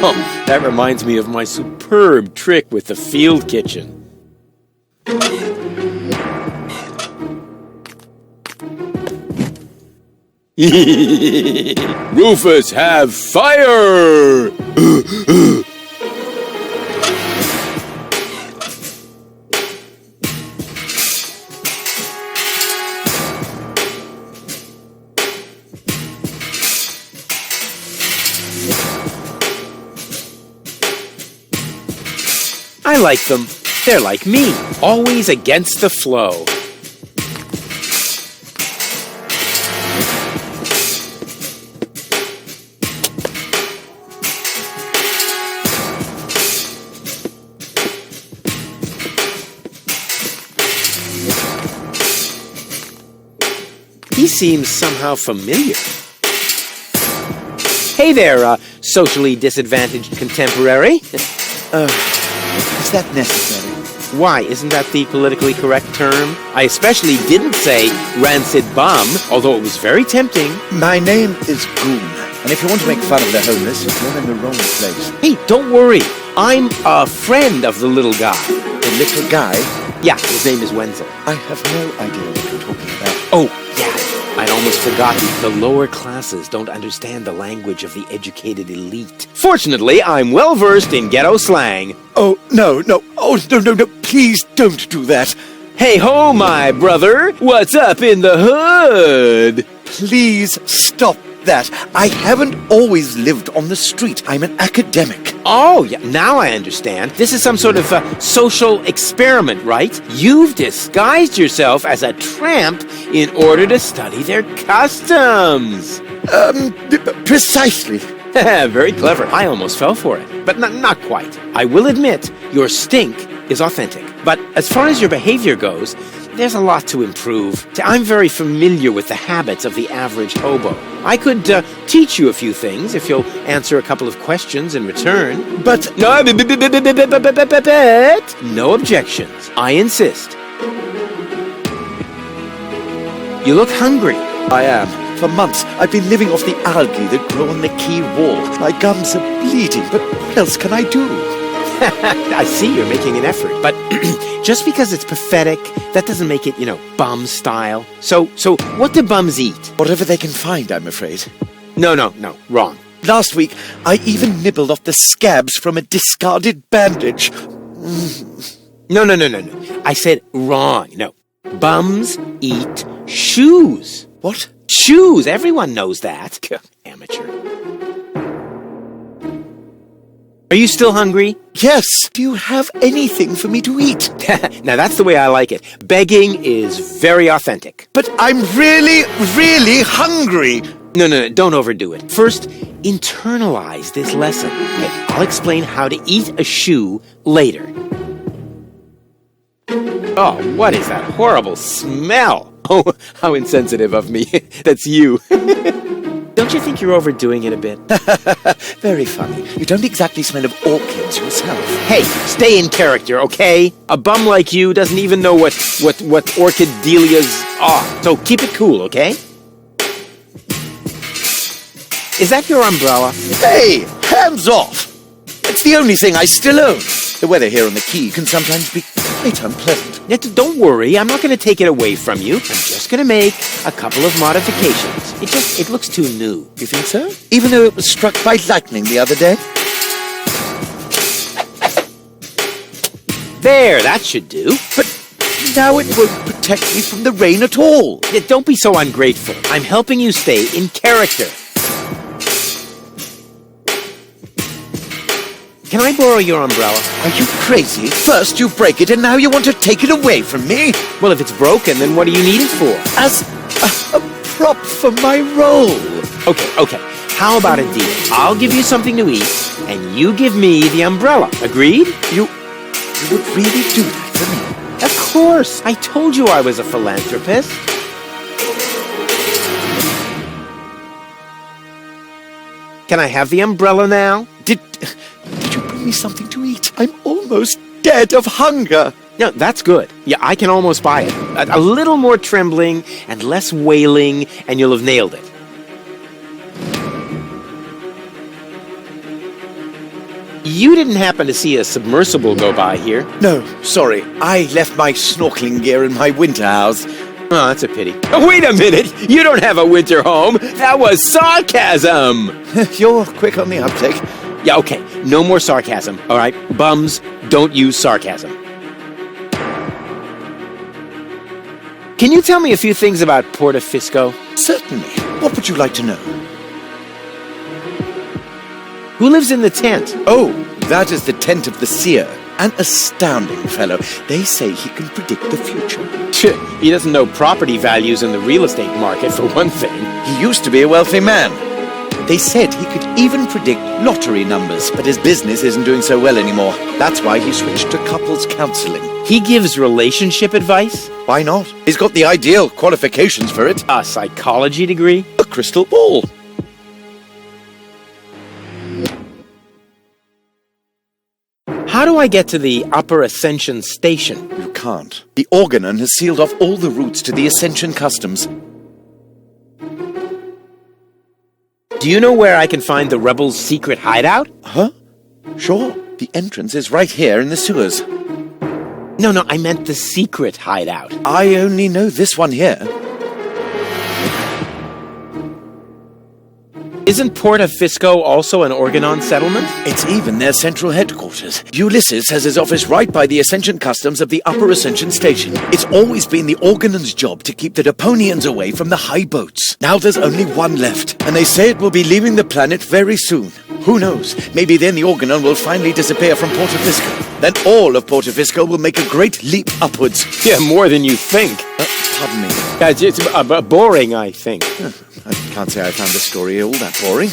Oh, that reminds me of my superb trick with the field kitchen. Rufus, have fire! I like them. They're like me, always against the flow. He seems somehow familiar. Hey there, socially disadvantaged contemporary. Is that necessary? Why, isn't that the politically correct term? I especially didn't say rancid bum, although it was very tempting. My name is Goon, and if you want to make fun of the homeless, you're in the wrong place. Hey, don't worry. I'm a friend of the little guy. The little guy? Yeah, his name is Wenzel. I have no idea what you're talking about. Oh, yeah. I'd almost forgotten. The lower classes don't understand the language of the educated elite. Fortunately, I'm well versed in ghetto slang. Oh, no. Oh, no. Please don't do that. Hey ho, my brother. What's up in the hood? Please stop that. I haven't always lived on the street. I'm an academic. Oh, yeah, now I understand. This is some sort of social experiment, right? You've disguised yourself as a tramp in order to study their customs. Precisely. Very clever. I almost fell for it, but not quite. I will admit, your stink is authentic. But as far as your behavior goes, there's a lot to improve. I'm very familiar with the habits of the average hobo. I could teach you a few things if you'll answer a couple of questions in return. But... No objections. I insist. You look hungry. I am. For months, I've been living off the algae that grow on the quay wall. My gums are bleeding, but what else can I do? I see you're making an effort, but just because it's pathetic, that doesn't make it, bum style. So what do bums eat? Whatever they can find, I'm afraid. No, wrong. Last week, I even nibbled off the scabs from a discarded bandage. No. I said wrong. No. Bums eat shoes. What? Shoes. Everyone knows that. Amateur. Are you still hungry? Yes. Do you have anything for me to eat? Now that's the way I like it. Begging is very authentic. But I'm really, really hungry. No, don't overdo it. First, internalize this lesson. Okay, I'll explain how to eat a shoe later. Oh, what is that horrible smell? Oh, how insensitive of me. That's you. Don't you think you're overdoing it a bbit? Very funny. You don't exactly smell of orchids yourself. Hey, stay in character, okay? A bum like you doesn't even know what orchid dahlias are. So keep it cool, okay? Is that your umbrella? Hey, hands off! It's the only thing I still own. The weather here on the quay can sometimes be quite unpleasant. Don't worry, I'm not going to take it away from you. I'm just going to make a couple of modifications. It looks too new. You think so? Even though it was struck by lightning the other day? There, that should do. But now it won't protect me from the rain at all. Yeah, don't be so ungrateful. I'm helping you stay in character. Can I borrow your umbrella? Are you crazy? First you break it and now you want to take it away from me? Well, if it's broken, then what do you need it for? As a prop for my role. Okay. How about a deal? I'll give you something to eat, and you give me the umbrella. Agreed? You would really do that for me? Of course. I told you I was a philanthropist. Can I have the umbrella now? Did you bring me something to eat? I'm almost dead of hunger. No, that's good. Yeah, I can almost buy it. A little more trembling and less wailing, and you'll have nailed it. you didn't happen to see a submersible go by here? No, sorry. I left my snorkeling gear in my winter house. Oh, that's a pity. Oh, wait a minute! You don't have a winter home! That was sarcasm! You're quick on the uptake. Yeah, okay. No more sarcasm, all right? Bums, don't use sarcasm. Can you tell me a few things about Porta Fisco? Certainly. What would you like to know? Who lives in the tent? Oh, that is the tent of the seer. An astounding fellow. They say he can predict the future. He doesn't know property values in the real estate market, for one thing. He used to be a wealthy man. They said he could even predict lottery numbers, but his business isn't doing so well anymore. That's why he switched to couples counseling. He gives relationship advice? Why not? He's got the ideal qualifications for it. A psychology degree? A crystal ball. How do I get to the Upper Ascension Station? You can't. The Organon has sealed off all the routes to the Ascension Customs. Do you know where I can find the rebels' secret hideout? Huh? Sure. The entrance is right here in the sewers. No, I meant the secret hideout. I only know this one here. Isn't Porta Fisco also an Organon settlement? It's even their central headquarters. Ulysses has his office right by the Ascension Customs of the Upper Ascension Station. It's always been the Organon's job to keep the Deponians away from the high boats. Now there's only one left, and they say it will be leaving the planet very soon. Who knows? Maybe then the Organon will finally disappear from Porta Fisco. Then all of Porta Fisco will make a great leap upwards. Yeah, more than you think. Pardon me. It's boring, I think. I can't say I found the story all that boring.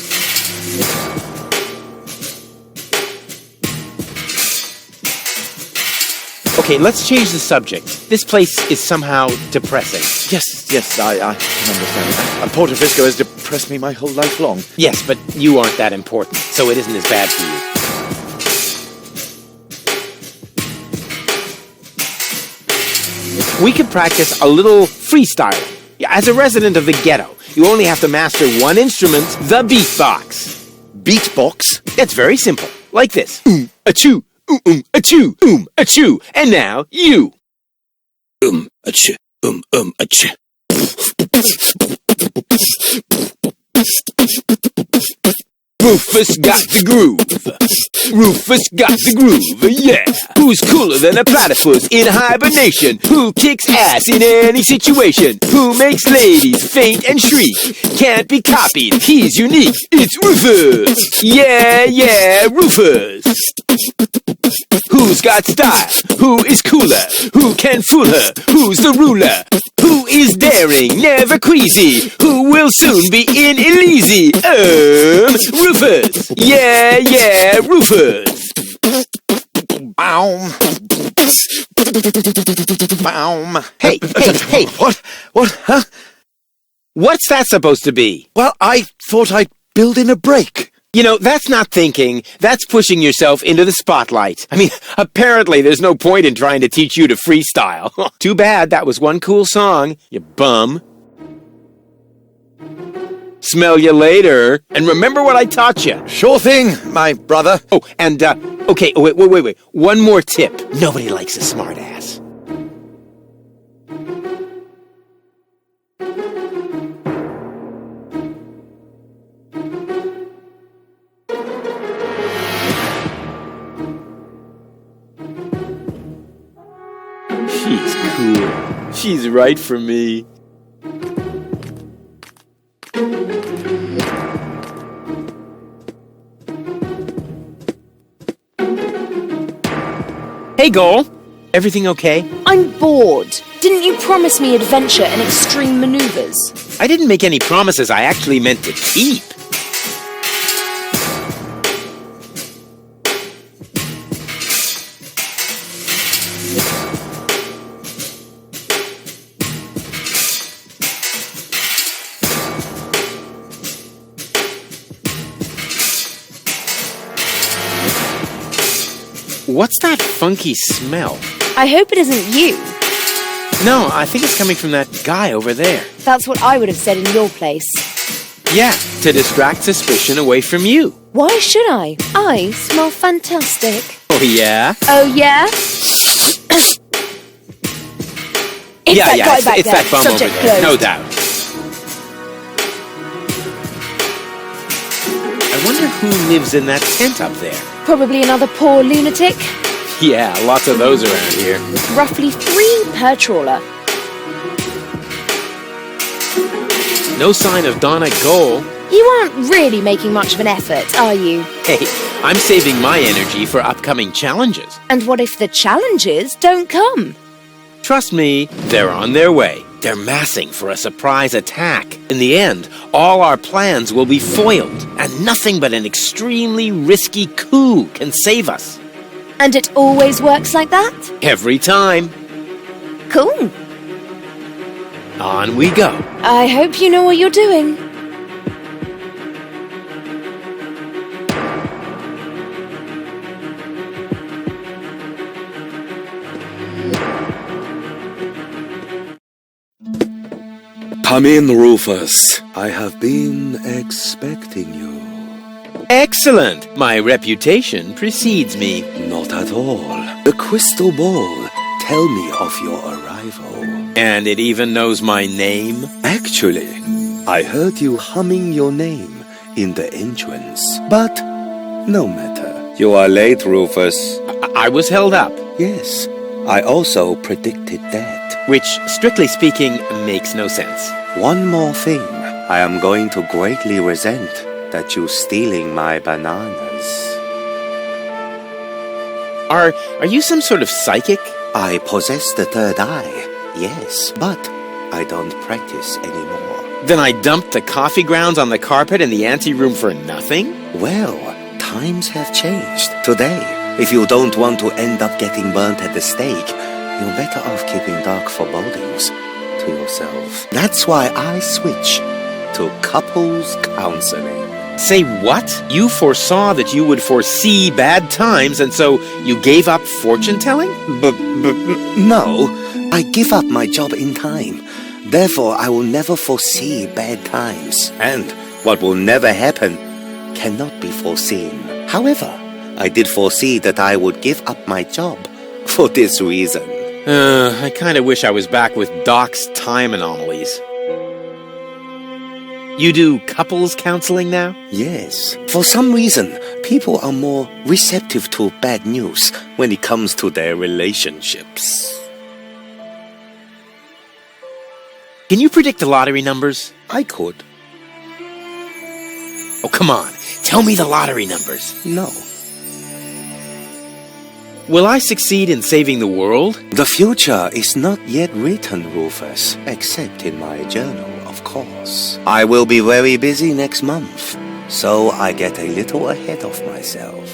Okay, let's change the subject. This place is somehow depressing. Yes, I can understand that. Porta Fisco has depressed me my whole life long. Yes, but you aren't that important, so it isn't as bad for you. We could practice a little freestyling. As a resident of the ghetto, you only have to master one instrument, the beatbox. Beatbox? It's very simple. Like this. Achoo, achoo, achoo. And now, you. Achoo, achoo. Rufus got the groove. Rufus got the groove, yeah. Who's cooler than a platypus in hibernation? Who kicks ass in any situation? Who makes ladies faint and shriek? Can't be copied, he's unique. It's Rufus. Yeah, Rufus. Who's got style? Who is cooler? Who can fool her? Who's the ruler? Who is daring, never queasy? Who will soon be in Elysee? Rufus! Yeah, Rufus! Baum. Baum. Hey! What? Huh? What's that supposed to be? Well, I thought I'd build in a break. You know, that's not thinking. That's pushing yourself into the spotlight. I mean, apparently there's no point in trying to teach you to freestyle. Too bad that was one cool song, you bum. Smell you later. And remember what I taught you. Sure thing, my brother. Oh, and, okay, wait. One more tip. Nobody likes a smartass. She's cool. She's right for me. Hey, Goal. Everything okay? I'm bored. Didn't you promise me adventure and extreme maneuvers? I didn't make any promises I actually meant to keep. What's that funky smell? I hope it isn't you. No, I think it's coming from that guy over there. That's what I would have said in your place. Yeah, to distract suspicion away from you. Why should I? I smell fantastic. Oh, yeah? Oh, yeah? It's that guy back it's there. that bum Subject over there, closed. no doubt. I wonder who lives in that tent up there. Probably another poor lunatic. Yeah, lots of those around here. Roughly 3 per trawler. No sign of Donna Goal. You aren't really making much of an effort, are you? Hey, I'm saving my energy for upcoming challenges. And what if the challenges don't come? Trust me, they're on their way. They're massing for a surprise attack. In the end, all our plans will be foiled, and nothing but an extremely risky coup can save us. And it always works like that? Every time. Cool. On we go. I hope you know what you're doing. Come in, Rufus. I have been expecting you. Excellent. My reputation precedes me. Not at all. The crystal ball tell me of your arrival. And it even knows my name? Actually, I heard you humming your name in the entrance. But no matter. You are late, Rufus. I was held up. Yes, I also predicted that. Which, strictly speaking, makes no sense. One more thing. I am going to greatly resent that you stealing my bananas. Are you some sort of psychic? I possess the third eye, yes, but I don't practice anymore. Then I dumped the coffee grounds on the carpet in the anteroom for nothing? Well, times have changed. Today, if you don't want to end up getting burnt at the stake, you're better off keeping dark forebodings to yourself. That's why I switch to couples counseling. Say what? You foresaw that you would foresee bad times, and so you gave up fortune-telling? No, I give up my job in time. Therefore, I will never foresee bad times. And what will never happen cannot be foreseen. However, I did foresee that I would give up my job for this reason. I kind of wish I was back with Doc's time anomalies. You do couples counseling now? Yes. For some reason, people are more receptive to bad news when it comes to their relationships. Can you predict the lottery numbers? I could. Oh, come on. Tell me the lottery numbers. No. Will I succeed in saving the world? The future is not yet written, Rufus, except in my journal, of course. I will be very busy next month, so I get a little ahead of myself.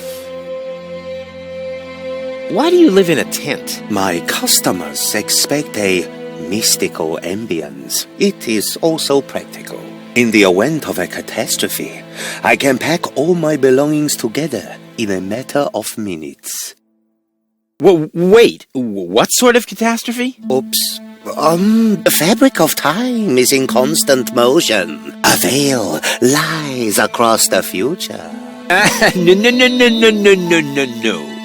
Why do you live in a tent? My customers expect a mystical ambience. It is also practical. In the event of a catastrophe, I can pack all my belongings together in a matter of minutes. Wait, what sort of catastrophe? Oops. The fabric of time is in constant motion. A veil lies across the future. No.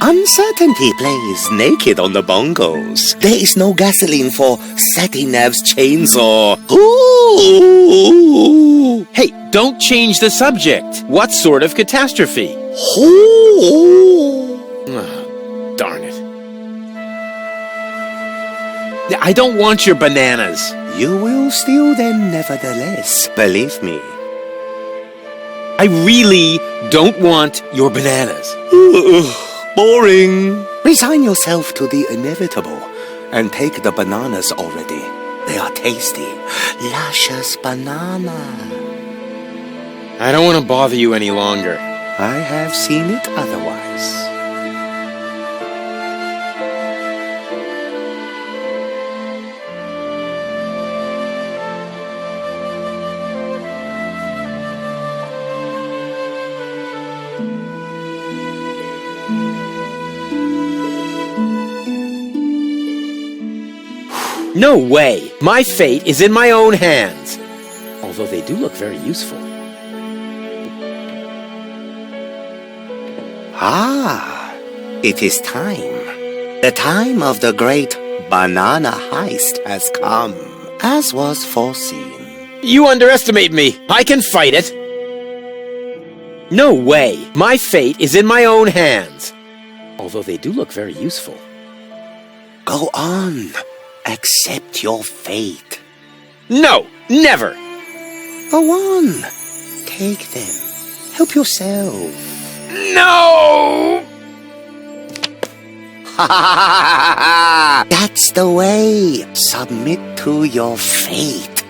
Uncertainty plays naked on the bongos. There is no gasoline for Satinav's chainsaw. Ooh. Hey, don't change the subject. What sort of catastrophe? Ooh. Darn it. I don't want your bananas. You will steal them nevertheless, believe me. I really don't want your bananas. Boring. Resign yourself to the inevitable and take the bananas already. They are tasty, luscious banana. I don't want to bother you any longer. I have seen it otherwise. No way! My fate is in my own hands. Although they do look very useful. Ah, it is time. The time of the great banana heist has come, as was foreseen. You underestimate me. I can fight it. No way. My fate is in my own hands. Although they do look very useful. Go on. Accept your fate. No, never. Go on. Take them. Help yourself. No! That's the way. Submit to your fate.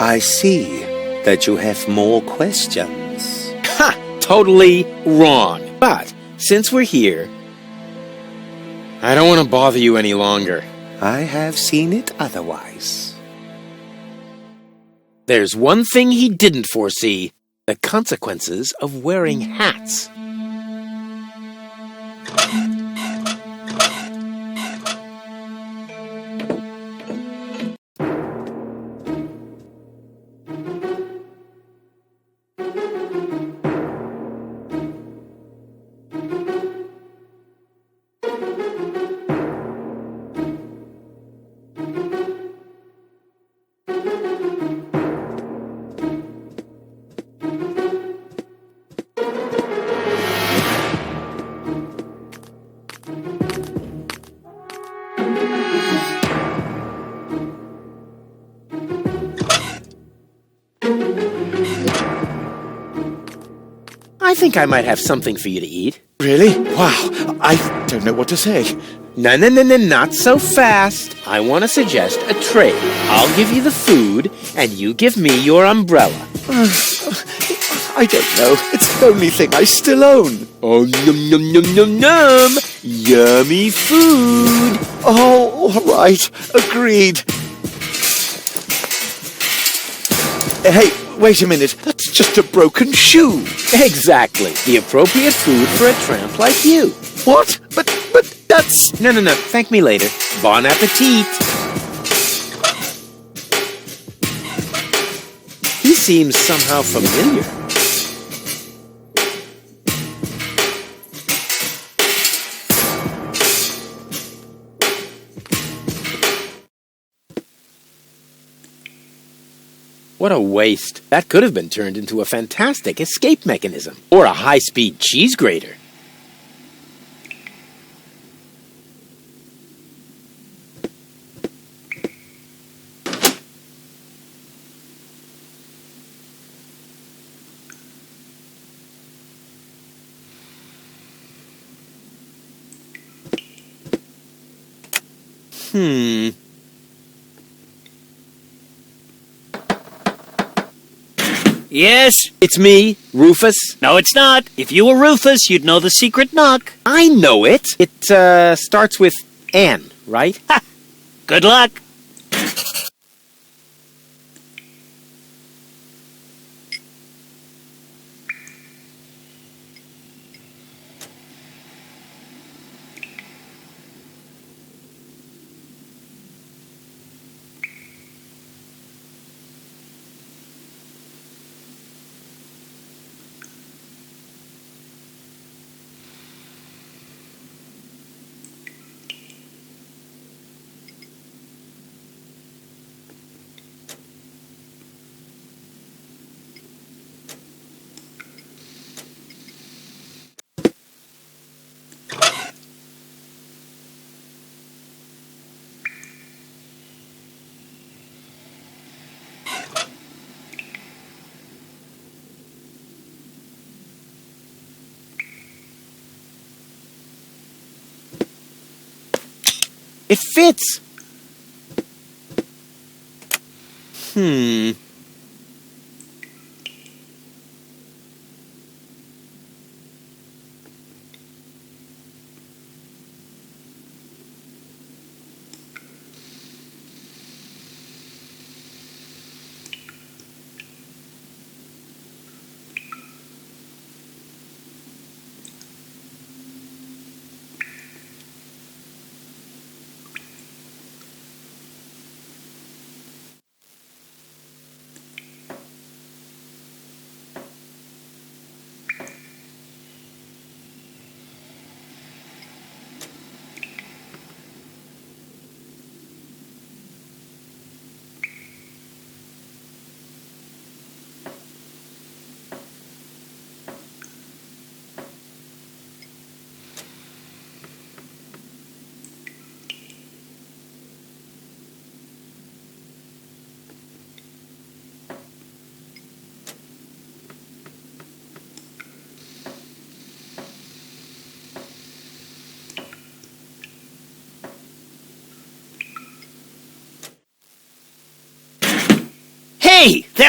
I see that you have more questions. Ha! Totally wrong. But since we're here, I don't want to bother you any longer. I have seen it otherwise. There's one thing he didn't foresee: the consequences of wearing hats. I think I might have something for you to eat. Really? Wow, I don't know what to say. No, not so fast. I want to suggest a trade. I'll give you the food, and you give me your umbrella. I don't know. It's the only thing I still own. Oh, num num num num num! Yummy food! Oh, all right. Agreed. Hey, wait a minute. That's just a broken shoe. Exactly. The appropriate food for a tramp like you. What? But that's... No. Thank me later. Bon appetit. He seems somehow familiar. What a waste. That could have been turned into a fantastic escape mechanism. Or a high-speed cheese grater. Yes? It's me, Rufus. No, it's not. If you were Rufus, you'd know the secret knock. I know it. It, starts with N, right? Ha! Good luck. It fits.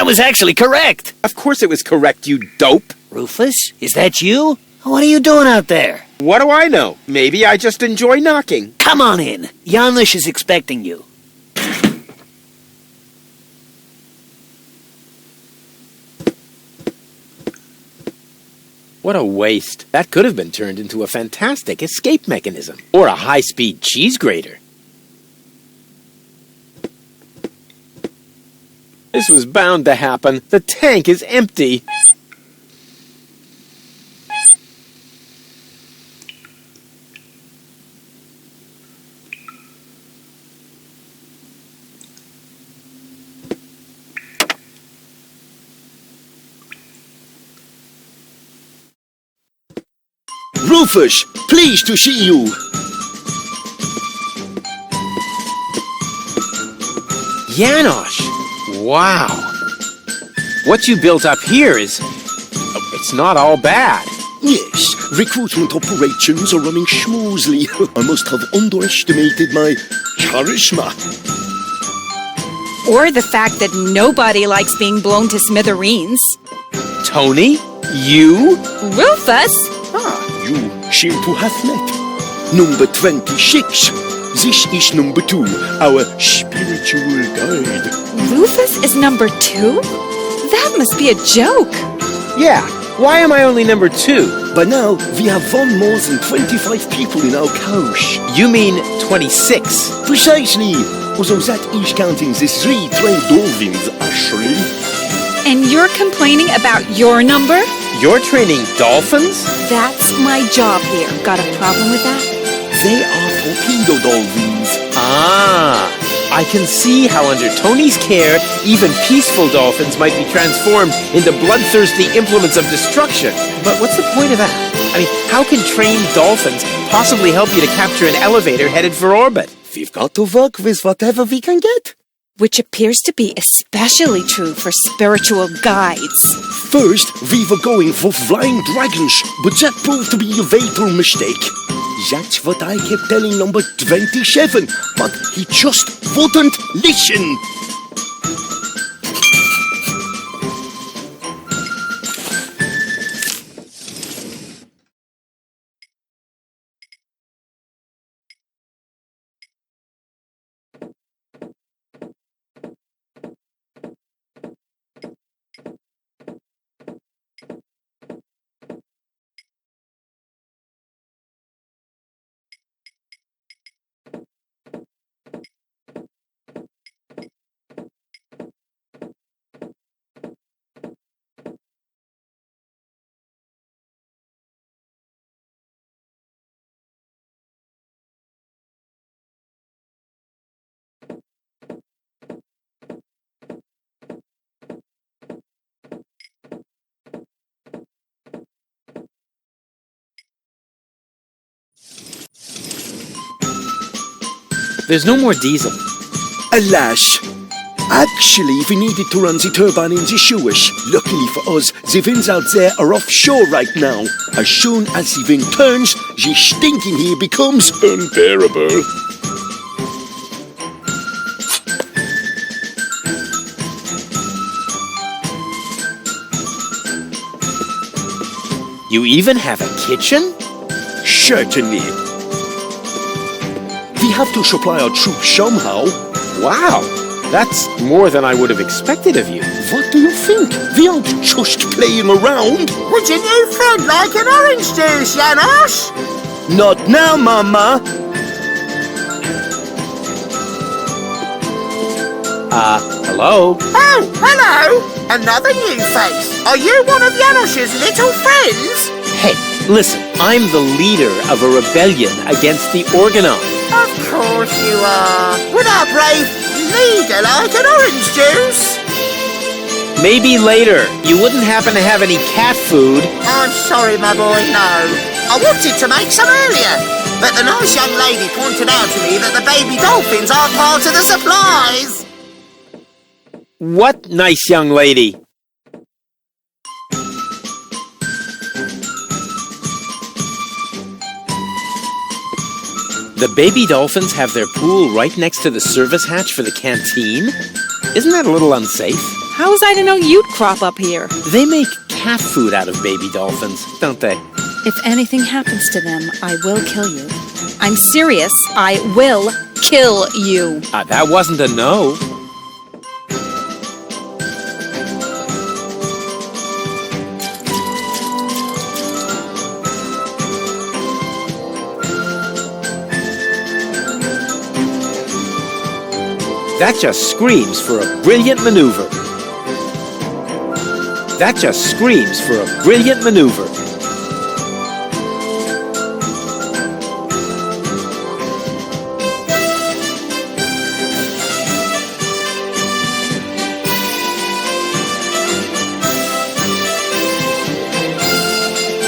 That was actually correct. Of course it was correct, you dope. Rufus, is that you? What are you doing out there? What do I know? Maybe I just enjoy knocking. Come on in. Janusz is expecting you. What a waste. That could have been turned into a fantastic escape mechanism. Or a high-speed cheese grater. This was bound to happen. The tank is empty. Rufus, pleased to see you. Janusz! Wow. What you built up here is... it's not all bad. Yes, recruitment operations are running smoothly. I must have underestimated my charisma. Or the fact that nobody likes being blown to smithereens. Tony? You? Rufus! You seem to have met. Number 26. This is number 2, our spiritual guide. Rufus is number 2? That must be a joke. Yeah. Why am I only number 2? By now, we have won more than 25 people in our coach. You mean 26. Precisely. Although that is counting the 3 trained dolphins, actually. And you're complaining about your number? You're training dolphins? That's my job here. Got a problem with that? They are torpedo dolphins. Ah, I can see how under Tony's care, even peaceful dolphins might be transformed into bloodthirsty implements of destruction. But what's the point of that? I mean, how can trained dolphins possibly help you to capture an elevator headed for orbit? We've got to work with whatever we can get. Which appears to be especially true for spiritual guides. First, we were going for flying dragons, but that proved to be a fatal mistake. That's what I kept telling number 27, but he just wouldn't listen. There's no more diesel. Alas. Actually, we needed to run the turbine in the sewers. Luckily for us, the winds out there are offshore right now. As soon as the wind turns, the stink in here becomes unbearable. You even have a kitchen? Certainly. We have to supply our troops somehow. Wow, that's more than I would have expected of you. What do you think? We aren't just playing around. Would your new friend like an orange juice, Janusz? Not now, Mama. Hello? Oh, hello! Another new face. Are you one of Janusz's little friends? Hey, listen, I'm the leader of a rebellion against the Organon. Of course you are. Would our brave leader like an orange juice? Maybe later. You wouldn't happen to have any cat food? I'm sorry, my boy, no. I wanted to make some earlier, but the nice young lady pointed out to me that the baby dolphins aren't part of the supplies. What nice young lady? The baby dolphins have their pool right next to the service hatch for the canteen? Isn't that a little unsafe? How was I to know you'd crop up here? They make cat food out of baby dolphins, don't they? If anything happens to them, I will kill you. I'm serious. I will kill you. That wasn't a no. That just screams for a brilliant maneuver. That just screams for a brilliant maneuver.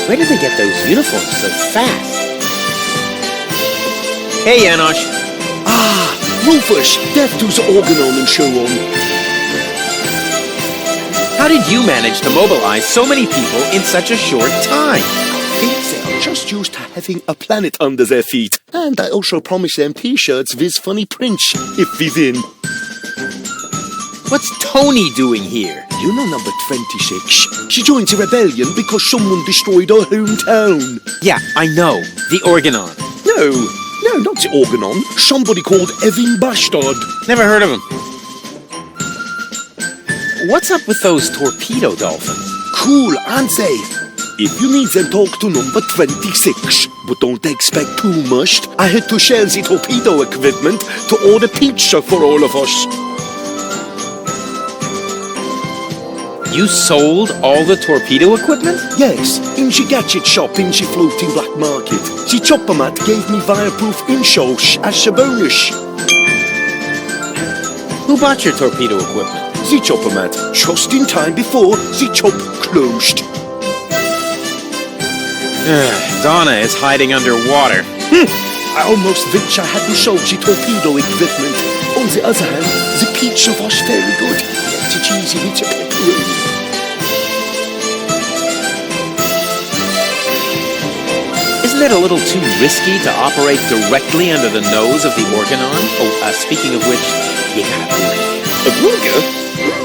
Where did they get those uniforms so fast? Hey, Janosch. Rufus, death to the organon and so on. How did you manage to mobilize so many people in such a short time? I think they are just used to having a planet under their feet. And I also promised them t-shirts with funny prints, if we win. What's Tony doing here? You know number 26. She joined the rebellion because someone destroyed her hometown. Yeah, I know. The Organon. No, not the organon. Somebody called Evan Bastard. Never heard of him. What's up with those torpedo dolphins? Cool, aren't they? If you need them, talk to number 26. But don't expect too much. I had to share the torpedo equipment to order pizza for all of us. You sold all the torpedo equipment? Yes, in the gadget shop in the floating black market. The chopper mat gave me fireproof insoles as a bonus. Who bought your torpedo equipment? The chopper mat, just in time before the chop closed. Donna is hiding underwater. I almost wish I hadn't sold the torpedo equipment. On the other hand, the pizza was very good. The cheesy with the pepperoni. Isn't it a little too risky to operate directly under the nose of the Organon? Oh, speaking of which, you got a burger. A burger?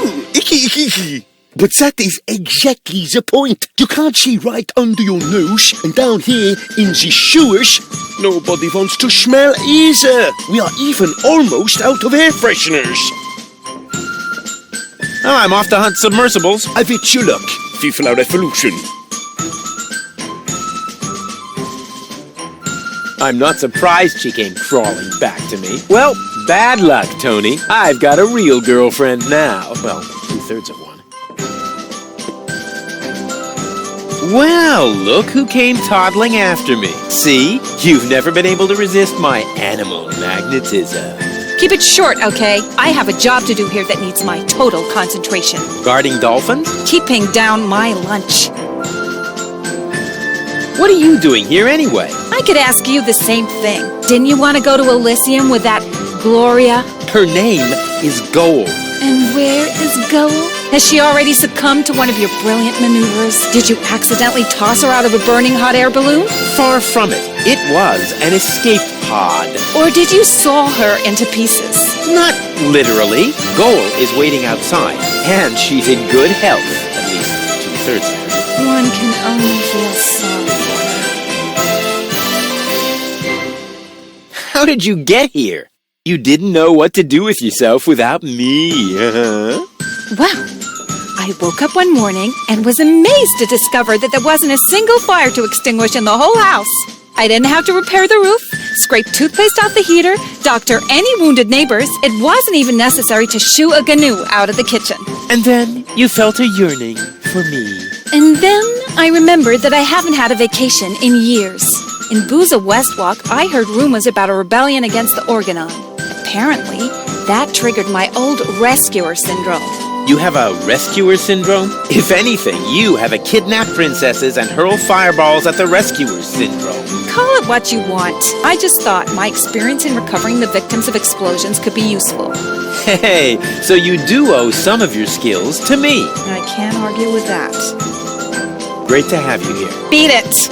Ooh, icky. But that is exactly the point. You can't see right under your nose, and down here in the sewers, nobody wants to smell either. We are even almost out of air fresheners. Oh, I'm off to hunt submersibles. I wish you luck, FIFA Revolution. I'm not surprised she came crawling back to me. Well, bad luck, Tony. I've got a real girlfriend now. Well, 2/3 of one. Well, look who came toddling after me. See? You've never been able to resist my animal magnetism. Keep it short, okay? I have a job to do here that needs my total concentration. Guarding dolphins? Keeping down my lunch. What are you doing here anyway? I could ask you the same thing. Didn't you want to go to Elysium with that Gloria? Her name is Goal. And where is Goal? Has she already succumbed to one of your brilliant maneuvers? Did you accidentally toss her out of a burning hot air balloon? Far from it. It was an escape pod. Or did you saw her into pieces? Not literally. Goal is waiting outside, and she's in good health. At least 2/3 of her. One can only feel sorry for her. How did you get here? You didn't know what to do with yourself without me, Well, I woke up one morning and was amazed to discover that there wasn't a single fire to extinguish in the whole house. I didn't have to repair the roof, scrape toothpaste off the heater, doctor any wounded neighbors. It wasn't even necessary to shoo a gnu out of the kitchen. And then you felt a yearning for me. And then I remembered that I haven't had a vacation in years. In Booza Westwalk, I heard rumors about a rebellion against the Organon. Apparently, that triggered my old rescuer syndrome. You have a rescuer syndrome? If anything, you have a kidnap princesses and hurl fireballs at the rescuer syndrome. Call it what you want. I just thought my experience in recovering the victims of explosions could be useful. Hey, so you do owe some of your skills to me. I can't argue with that. Great to have you here. Beat it!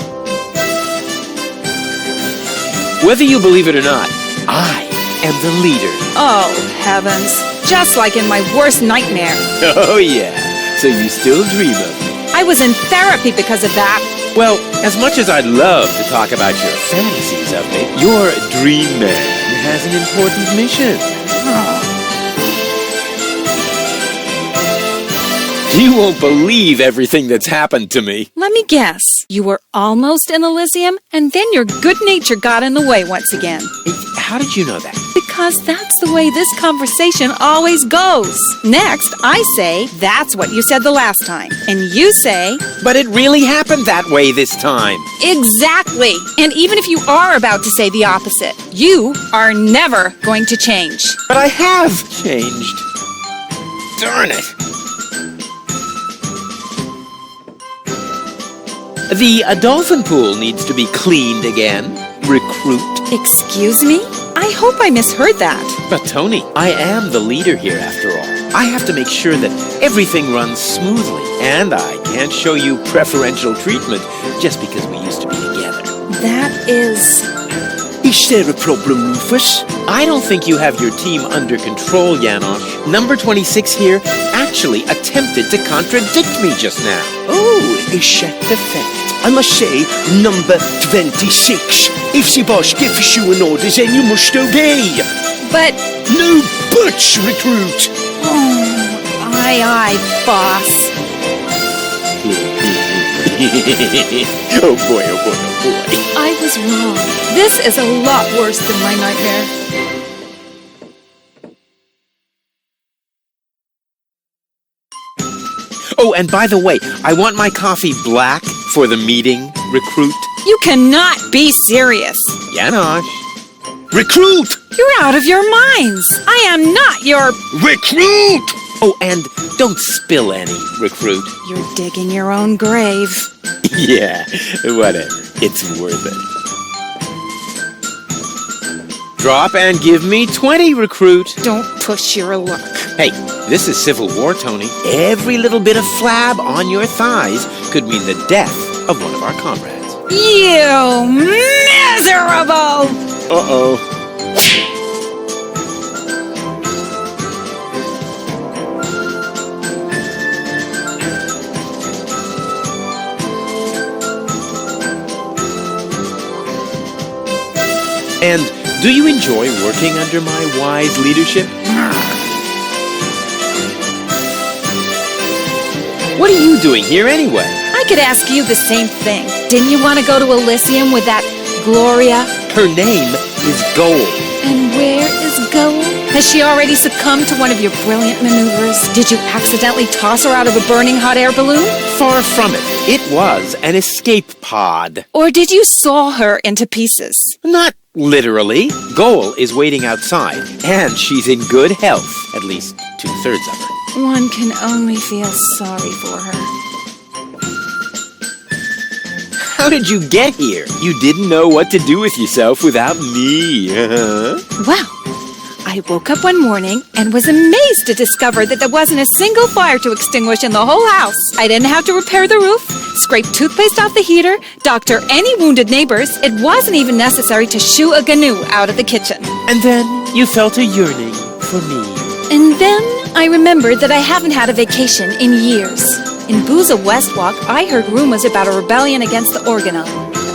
Whether you believe it or not, I am the leader. Oh, heavens. just like in my worst nightmare. Oh, yeah. So you still dream of me. I was in therapy because of that. Well, as much as I'd love to talk about your fantasies of me, your dream man has an important mission. You won't believe everything that's happened to me. Let me guess. You were almost in Elysium, and then your good nature got in the way once again. How did you know that? Because that's the way this conversation always goes. Next, I say, that's what you said the last time. And you say, But it really happened that way this time. exactly. And even if you are about to say the opposite, you are never going to change. But I have changed. Darn it. The dolphin pool needs to be cleaned again. Recruit. Excuse me? I hope I misheard that. But Tony, I am the leader here after all. I have to make sure that everything runs smoothly. And I can't show you preferential treatment just because we used to be together. That is... Is there a problem, Rufus? I don't think you have your team under control, Janosch. Number 26 here actually attempted to contradict me just now. Oh, is that the fact? I must say, number 26. If the boss gives you an order, then you must obey. But... No buts, recruit. Oh, aye, boss. Oh boy, oh boy, oh boy. I was wrong. This is a lot worse than my nightmare. Oh, and by the way, I want my coffee black for the meeting, recruit. You cannot be serious. Janosch. Recruit! You're out of your minds. I am not your... Recruit! Oh, and don't spill any, recruit. You're digging your own grave. Yeah, whatever. It's worth it. Drop and give me 20, recruit. Don't push your luck. Hey, this is Civil War, Tony. Every little bit of flab on your thighs could mean the death of one of our comrades. You miserable! Uh-oh. And do you enjoy working under my wise leadership? What are you doing here anyway? I could ask you the same thing. Didn't you want to go to Elysium with that Gloria? Her name is Gold. And where is Gold? Has she already succumbed to one of your brilliant maneuvers? Did you accidentally toss her out of a burning hot air balloon? Far from it. It was an escape pod. Or did you saw her into pieces? Not literally. Goal is waiting outside, and she's in good health. At least 2/3 of her. One can only feel sorry for her. How did you get here? You didn't know what to do with yourself without me. Well, I woke up one morning and was amazed to discover that there wasn't a single fire to extinguish in the whole house. I didn't have to repair the roof, scrape toothpaste off the heater, doctor any wounded neighbors. It wasn't even necessary to shoo a gnu out of the kitchen. And then you felt a yearning for me. And then I remembered that I haven't had a vacation in years. In Booza Westwalk, I heard rumors about a rebellion against the Organon.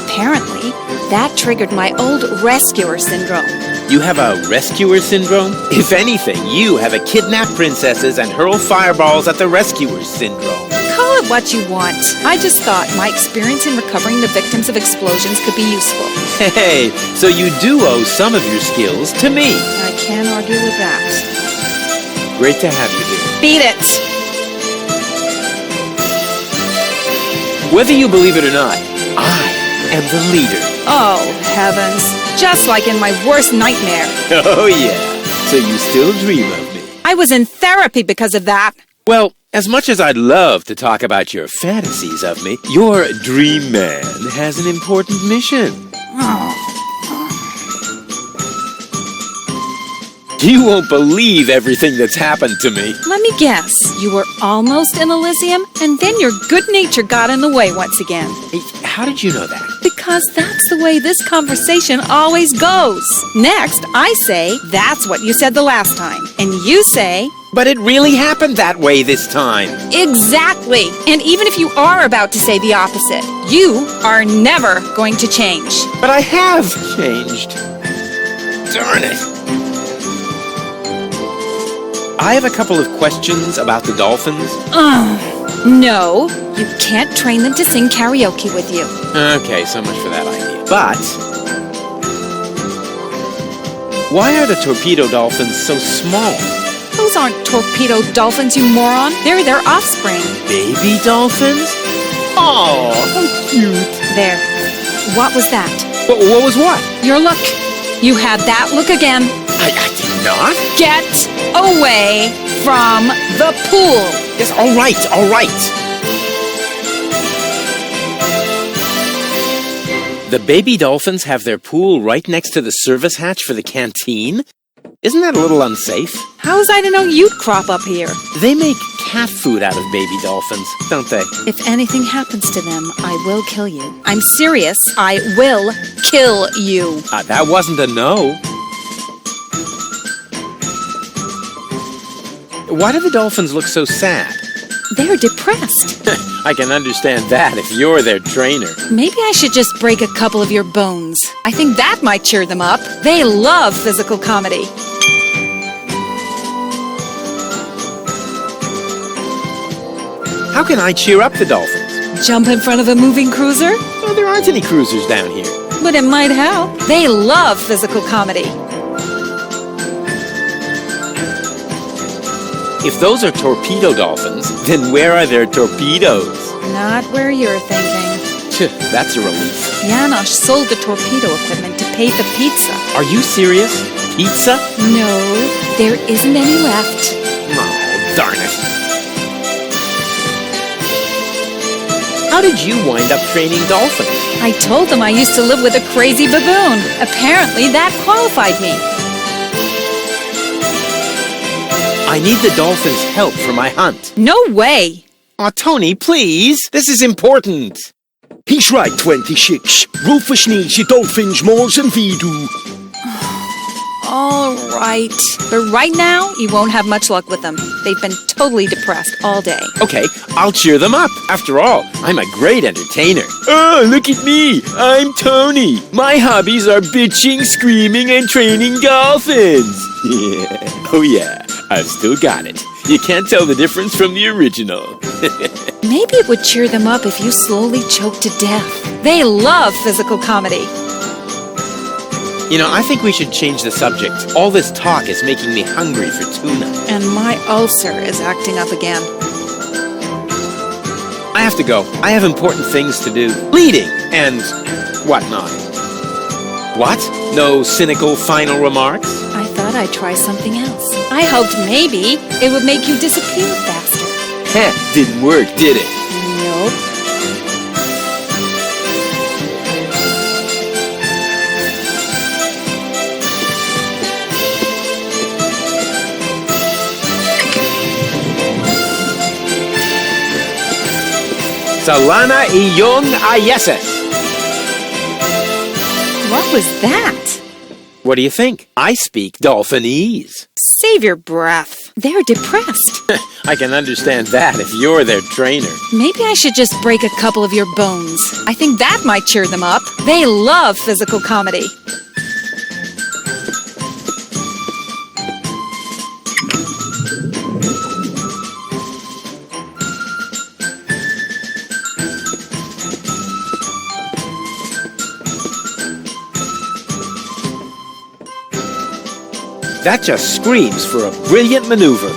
Apparently, that triggered my old rescuer syndrome. You have a rescuer syndrome? If anything, you have a kidnap princesses and hurl fireballs at the rescuer syndrome. Call it what you want. I just thought my experience in recovering the victims of explosions could be useful. Hey, so you do owe some of your skills to me. I can't argue with that. Great to have you here. Beat it! Whether you believe it or not, I am the leader. Oh, heavens. Just like in my worst nightmare. Oh, yeah. So you still dream of me. I was in therapy because of that. Well, as much as I'd love to talk about your fantasies of me, your dream man has an important mission. You won't believe everything that's happened to me. Let me guess. You were almost in Elysium, and then your good nature got in the way once again. How How did you know that? Because that's the way this conversation always goes. Next, I say, that's what you said the last time. And you say, But it really happened that way this time. exactly. And even if you are about to say the opposite, you are never going to change. But I have changed. Darn it. I have a couple of questions about the dolphins. No, you can't train them to sing karaoke with you. Okay, so much for that idea. But why are the torpedo dolphins so small? Those aren't torpedo dolphins, you moron. They're their offspring. Baby dolphins? Oh, how cute. There. What was that? What was what? Your look. You had that look again. I did not. Get away from the pool. Yes, all right. The baby dolphins have their pool right next to the service hatch for the canteen? Isn't that a little unsafe? How was I to know you'd crop up here? They make cat food out of baby dolphins, don't they? If anything happens to them, I will kill you. I'm serious. I will kill you. That wasn't a no. Why do the dolphins look so sad? They're depressed. I can understand that if you're their trainer. Maybe I should just break a couple of your bones. I think that might cheer them up. They love physical comedy. How can I cheer up the dolphins? Jump in front of a moving cruiser? Oh, there aren't any cruisers down here. But it might help. They love physical comedy. If those are torpedo dolphins, then where are their torpedoes? Not where you're thinking. That's a relief. Janosch sold the torpedo equipment to pay the pizza. Are you serious? Pizza? No, there isn't any left. Oh, darn it. How did you wind up training dolphins? I told them I used to live with a crazy baboon. Apparently that qualified me. I need the dolphins' help for my hunt. No way. Aw, Tony, please. This is important. He's right, 26. Rufus needs your dolphins more than we do. All right. But right now, you won't have much luck with them. They've been totally depressed all day. Okay, I'll cheer them up. After all, I'm a great entertainer. Oh, look at me. I'm Tony. My hobbies are bitching, screaming, and training dolphins. Yeah. Oh, yeah. I've still got it. You can't tell the difference from the original. Maybe it would cheer them up if you slowly choked to death. They love physical comedy. You know, I think we should change the subject. All this talk is making me hungry for tuna. And my ulcer is acting up again. I have to go. I have important things to do. Bleeding and whatnot. What? No cynical final remarks? I thought I'd try something else. I hoped maybe it would make you disappear faster. Heh, didn't work, did it? Nope. Salana iyon ayeses. What was that? What do you think? I speak Dolphinese. Save your breath. They're depressed. I can understand that if you're their trainer. Maybe I should just break a couple of your bones. I think that might cheer them up. They love physical comedy. That just screams for a brilliant maneuver.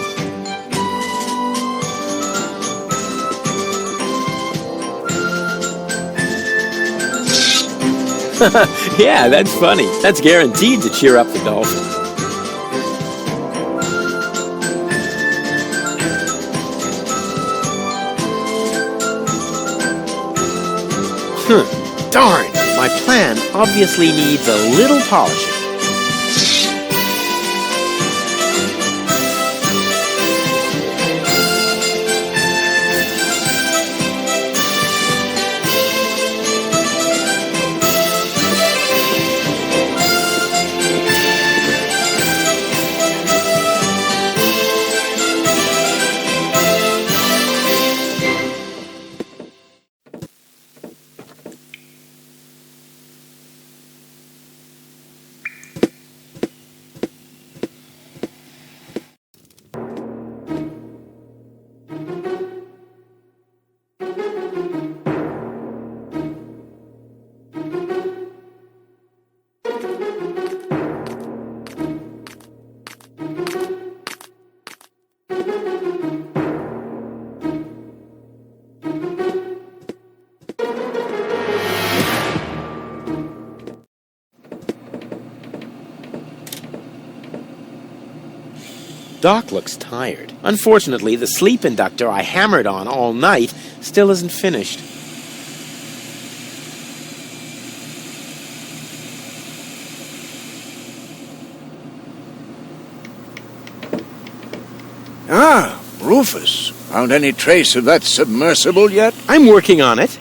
Yeah, that's funny. That's guaranteed to cheer up the dolphins. Darn, my plan obviously needs a little polishing. Doc looks tired. Unfortunately, the sleep inductor I hammered on all night still isn't finished. Ah, Rufus. Found any trace of that submersible yet? I'm working on it.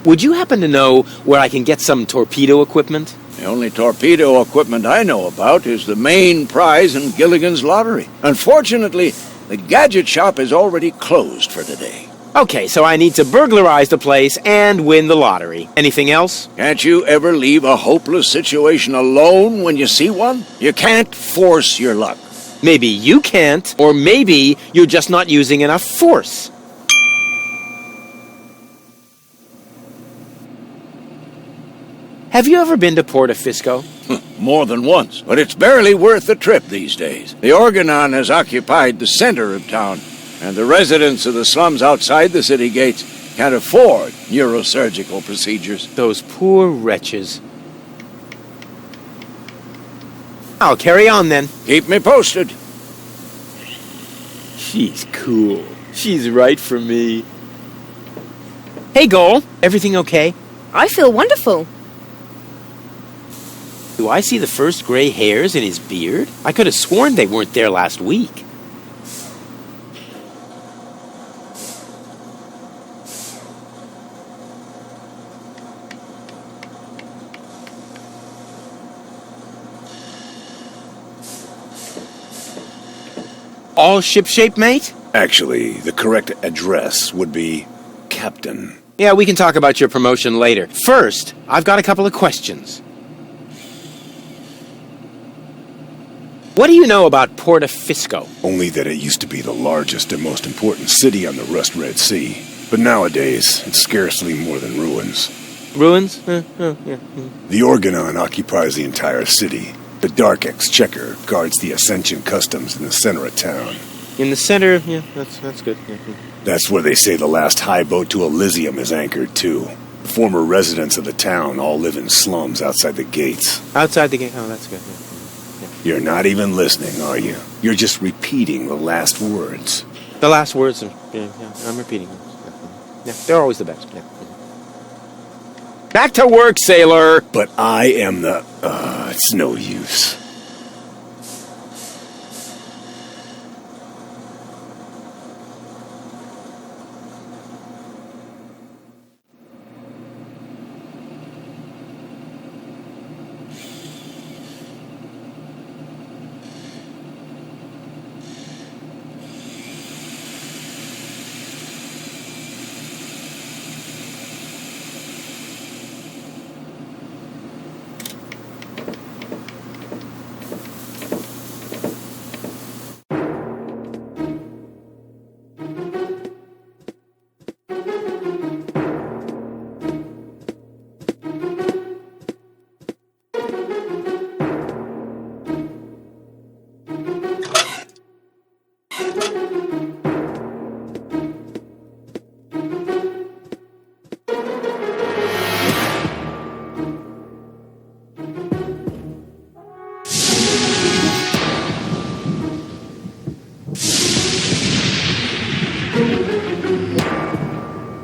Would you happen to know where I can get some torpedo equipment? The only torpedo equipment I know about is the main prize in Gilligan's lottery. Unfortunately, the gadget shop is already closed for today. Okay, so I need to burglarize the place and win the lottery. Anything else? Can't you ever leave a hopeless situation alone when you see one? You can't force your luck. Maybe you can't, or maybe you're just not using enough force. Have you ever been to Porta Fisco? More than once, but it's barely worth the trip these days. The Organon has occupied the center of town, and the residents of the slums outside the city gates can't afford neurosurgical procedures. Those poor wretches. I'll carry on then. Keep me posted. She's cool. She's right for me. Hey, Goal. Everything okay? I feel wonderful. Do I see the first gray hairs in his beard? I could have sworn they weren't there last week. All shipshape, mate? Actually, the correct address would be Captain. Yeah, we can talk about your promotion later. First, I've got a couple of questions. What do you know about Porta Fisco? Only that it used to be the largest and most important city on the Rust-Red Sea. But nowadays, it's scarcely more than ruins. Ruins? The Organon occupies the entire city. The Dark Exchequer guards the Ascension customs in the center of town. In the center? Yeah, that's good. Yeah. That's where they say the last high boat to Elysium is anchored, too. The former residents of the town all live in slums outside the gates. Outside the gate? Oh, that's good. Yeah. You're not even listening, are you? You're just repeating the last words. The last words, yeah, I'm repeating them. Yeah, they're always the best. Yeah. Back to work, sailor! But I am the... it's no use.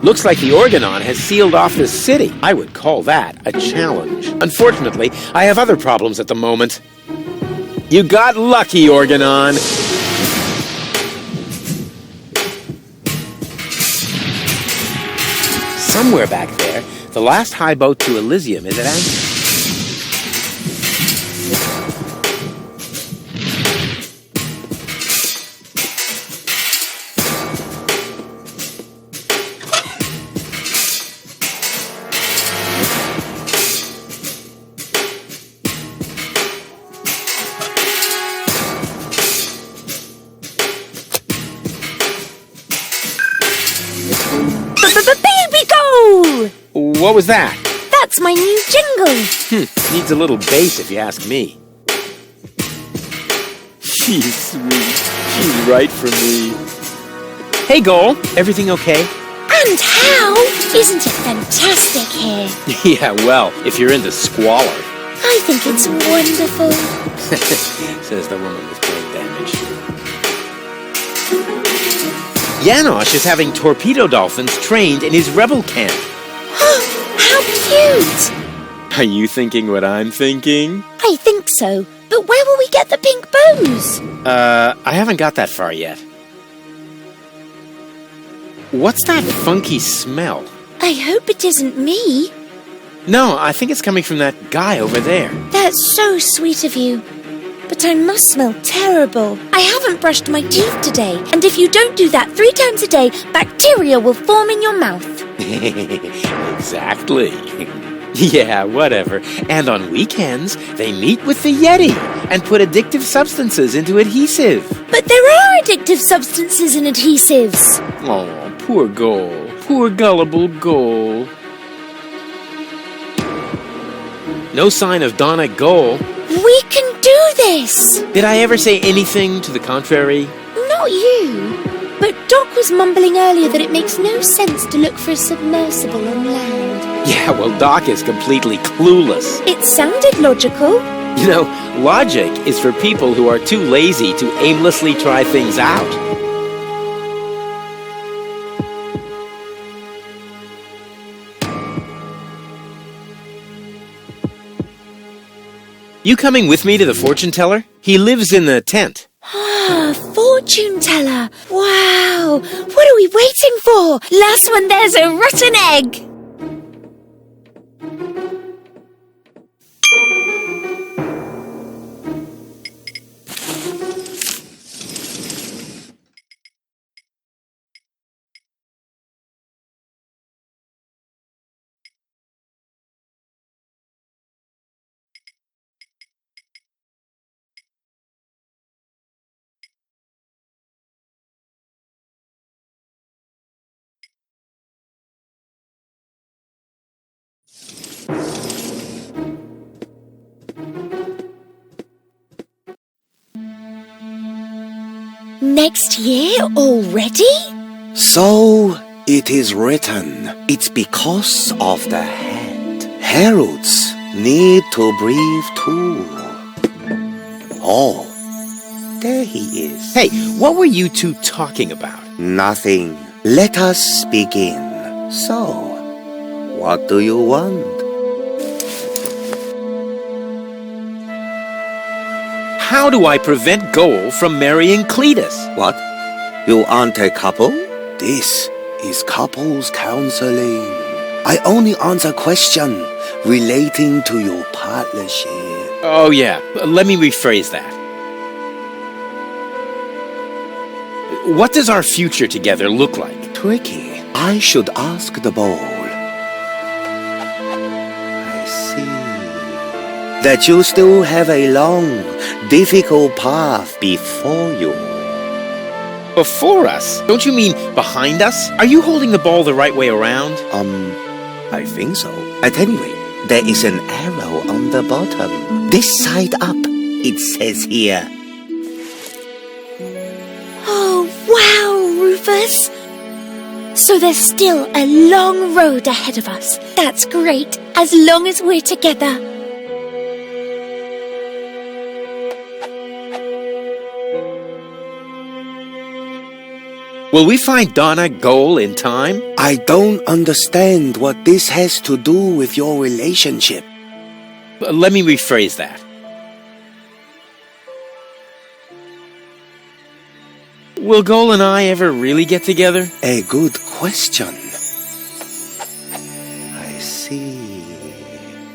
Looks like the Organon has sealed off this city. I would call that a challenge. Unfortunately, I have other problems at the moment. You got lucky, Organon. Somewhere back there, the last high boat to Elysium is at anchor. What was that? That's my new jingle. Needs a little bass if you ask me. She's sweet. She's right for me. Hey, Goal. Everything okay? And how? Isn't it fantastic here? Yeah, well, if you're into squalor. I think it's wonderful. Says the woman with brain damage. Janosch is having torpedo dolphins trained in his rebel camp. How cute! Are you thinking what I'm thinking? I think so. But where will we get the pink bows? I haven't got that far yet. What's that funky smell? I hope it isn't me. No, I think it's coming from that guy over there. That's so sweet of you. But I must smell terrible. I haven't brushed my teeth today, and if you don't do that 3 times a day, bacteria will form in your mouth. Exactly. Yeah, whatever. And on weekends, they meet with the Yeti and put addictive substances into adhesive. But there are addictive substances in adhesives. Oh, poor Goal. Poor gullible Goal. No sign of Donna Goal. We can do this! Did I ever say anything to the contrary? Not you. But Doc was mumbling earlier that it makes no sense to look for a submersible on land. Yeah, well, Doc is completely clueless. It sounded logical. You know, logic is for people who are too lazy to aimlessly try things out. You coming with me to the fortune teller? He lives in the tent. Ah, fortune teller. Wow. What are we waiting for? Last one, there's a rotten egg. Next year already? So it is written. It's because of the head. Heralds need to breathe too. Oh, there he is. Hey, what were you two talking about? Nothing. Let us begin. So, what do you want? How do I prevent Goal from marrying Cletus? What? You aren't a couple? This is couples counseling. I only answer questions relating to your partnership. Oh, yeah. Let me rephrase that. What does our future together look like? Tricky. I should ask the bowl. I see. That you still have a long, difficult path before you. Before us? Don't you mean behind us? Are you holding the ball the right way around? I think so. At any rate, there is an arrow on the bottom. This side up, it says here. Oh, wow, Rufus. So there's still a long road ahead of us. That's great, as long as we're together. Will we find Donna Goal in time? I don't understand what this has to do with your relationship. Let me rephrase that. Will Goal and I ever really get together? A good question. I see.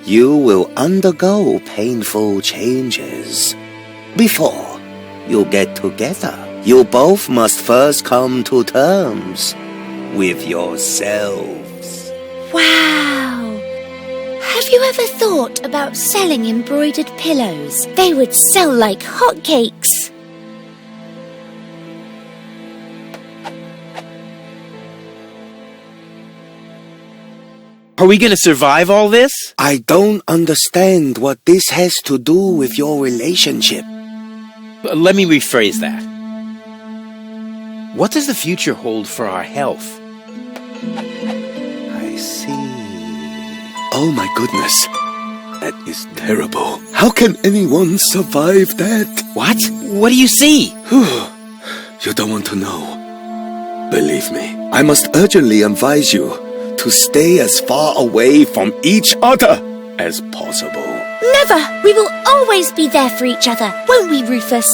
You will undergo painful changes. Before you get together, you both must first come to terms with yourselves. Wow. Have you ever thought about selling embroidered pillows? They would sell like hotcakes. Are we going to survive all this? I don't understand what this has to do with your relationship. Let me rephrase that. What does the future hold for our health? I see. Oh my goodness. That is terrible. How can anyone survive that? What? What do you see? You don't want to know. Believe me, I must urgently advise you to stay as far away from each other as possible. Never! We will always be there for each other, won't we, Rufus?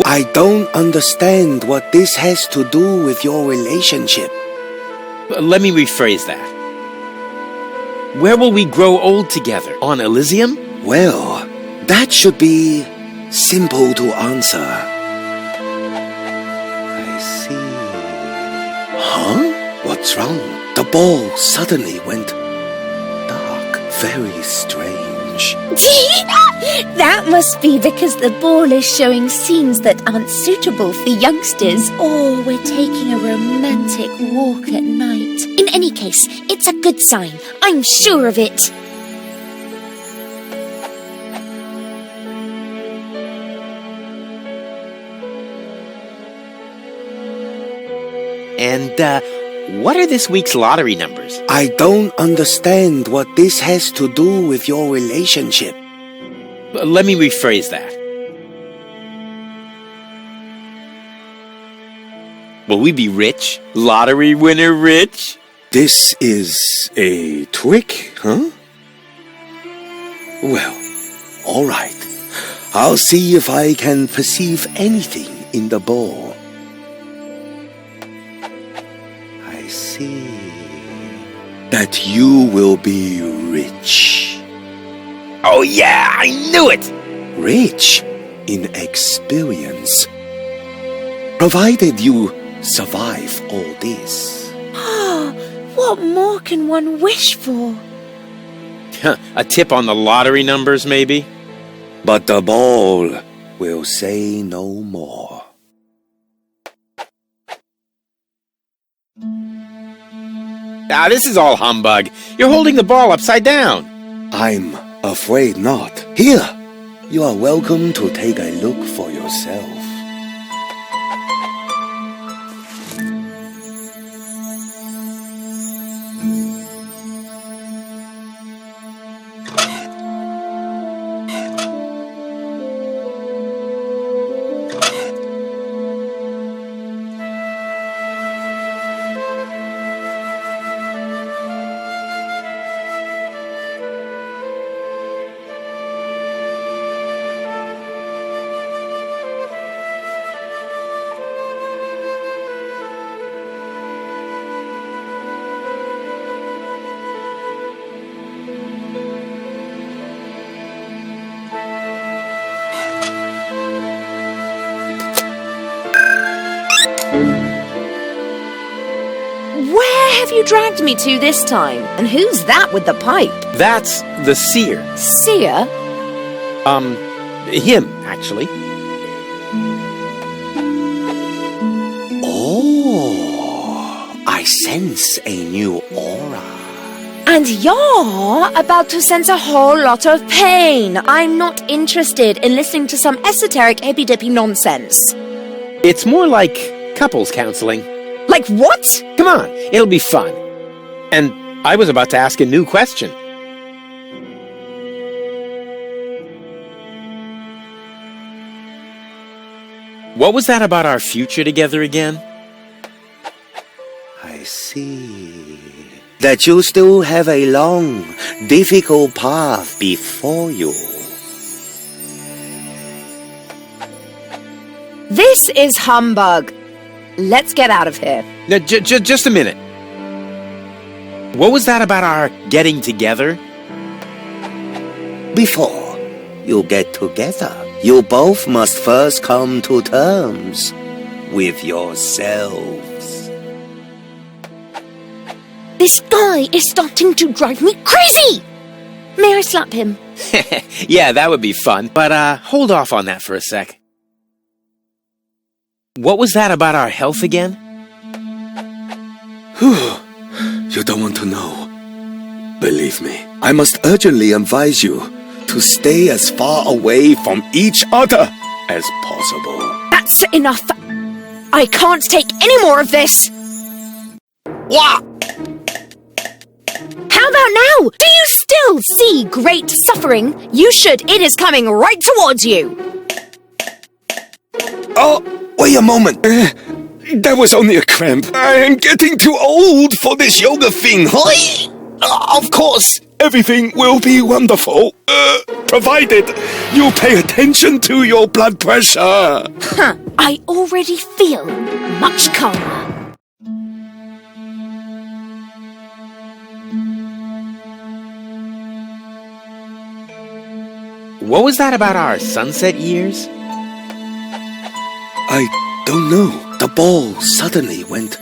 I don't understand what this has to do with your relationship. Let me rephrase that. Where will we grow old together? On Elysium? Well, that should be simple to answer. I see. Huh? What's wrong? The ball suddenly went dark. Very strange. That must be because the ball is showing scenes that aren't suitable for youngsters, or we're taking a romantic walk at night. In any case, it's a good sign. I'm sure of it. And, what are this week's lottery numbers? I don't understand what this has to do with your relationship. Let me rephrase that. Will we be rich? Lottery winner rich? This is a trick, huh? Well, all right. I'll see if I can perceive anything in the ball. I see that you will be rich. Oh yeah, I knew it! Rich in experience. Provided you survive all this. What more can one wish for? A tip on the lottery numbers, maybe? But the ball will say no more. Ah, this is all humbug. You're holding the ball upside down. I'm afraid not. Here, you are welcome to take a look for yourself. Where have you dragged me to this time? And who's that with the pipe? That's the seer. Seer? Him, actually. Oh, I sense a new aura. And you're about to sense a whole lot of pain. I'm not interested in listening to some esoteric hippy-dippy nonsense. It's more like couples counseling. Like what? Come on, it'll be fun. And I was about to ask a new question. What was that about our future together again? I see. That you still have a long, difficult path before you. This is humbug. Let's get out of here. Now, just a minute. What was that about our getting together? Before you get together, you both must first come to terms with yourselves. This guy is starting to drive me crazy! May I slap him? Yeah, that would be fun. But hold off on that for a sec. What was that about our health again? You don't want to know. Believe me, I must urgently advise you to stay as far away from each other as possible. That's enough. I can't take any more of this. What? How about now? Do you still see great suffering? You should. It is coming right towards you. Oh, wait a moment. That was only a cramp. I am getting too old for this yoga thing. Hoi! Of course, everything will be wonderful. Provided you pay attention to your blood pressure. Huh. I already feel much calmer. What was that about our sunset years? I don't know. The ball suddenly went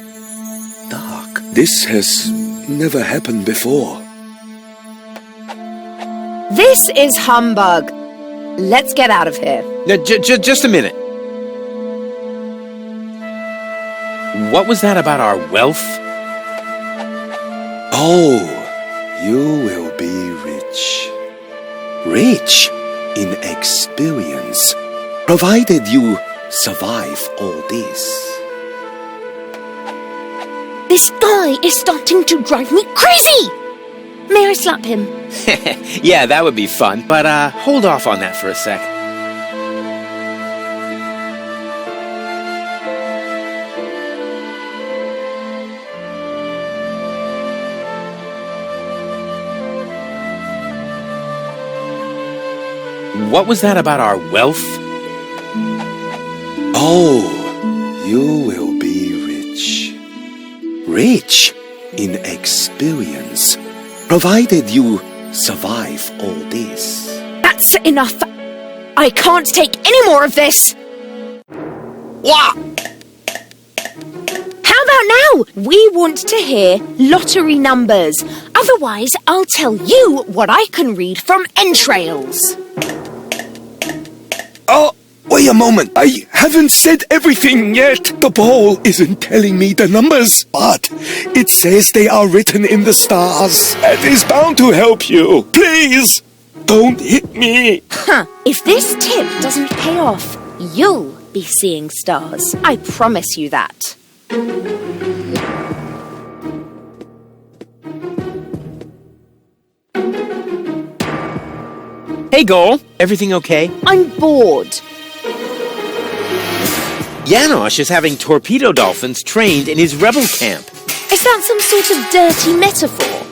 dark. This has never happened before. This is humbug. Let's get out of here. Just a minute. What was that about our wealth? Oh, you will be rich. Rich in experience, provided you survive all this. This guy is starting to drive me crazy. May I slap him? Yeah, that would be fun, but hold off on that for a sec. What was that about our wealth? Oh, you will be rich. Rich in experience, provided you survive all this. That's enough. I can't take any more of this. What? How about now? We want to hear lottery numbers. Otherwise, I'll tell you what I can read from entrails. Oh, wait a moment. I haven't said everything yet. The ball isn't telling me the numbers, but it says they are written in the stars. That is bound to help you. Please, don't hit me. Huh. If this tip doesn't pay off, you'll be seeing stars. I promise you that. Hey, Goal. Everything okay? I'm bored. Janosch is having torpedo dolphins trained in his rebel camp. Is that some sort of dirty metaphor?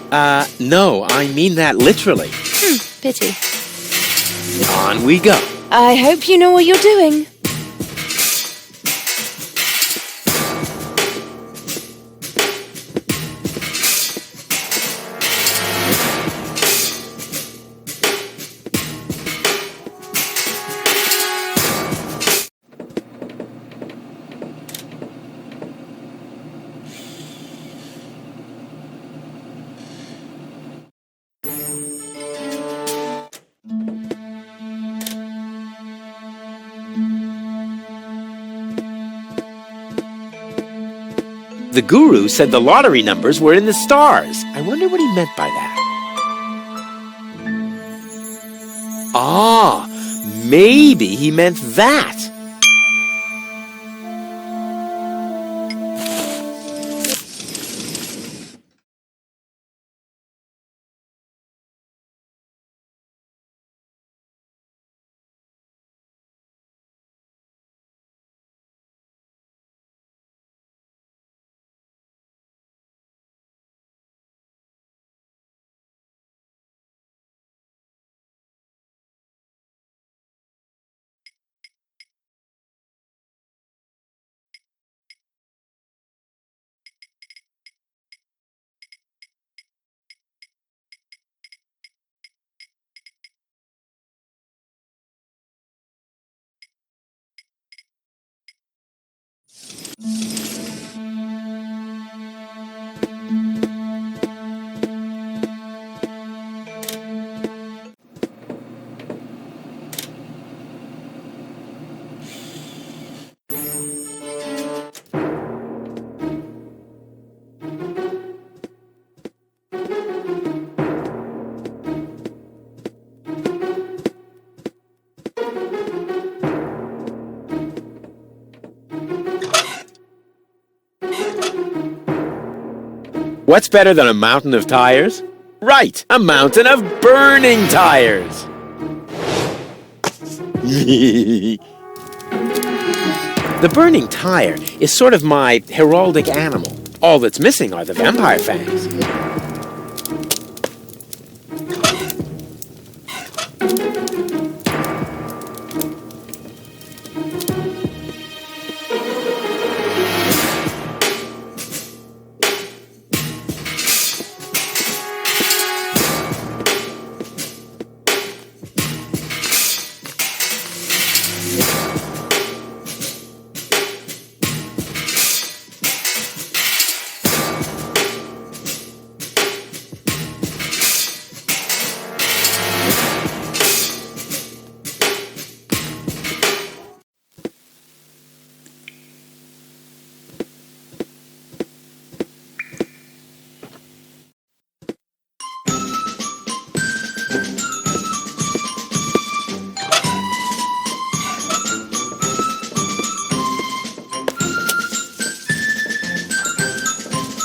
No, I mean that literally. Pity. On we go. I hope you know what you're doing. The guru said the lottery numbers were in the stars. I wonder what he meant by that. Ah, maybe he meant that. What's better than a mountain of tires? Right, a mountain of burning tires. The burning tire is sort of my heraldic animal. All that's missing are the vampire fangs.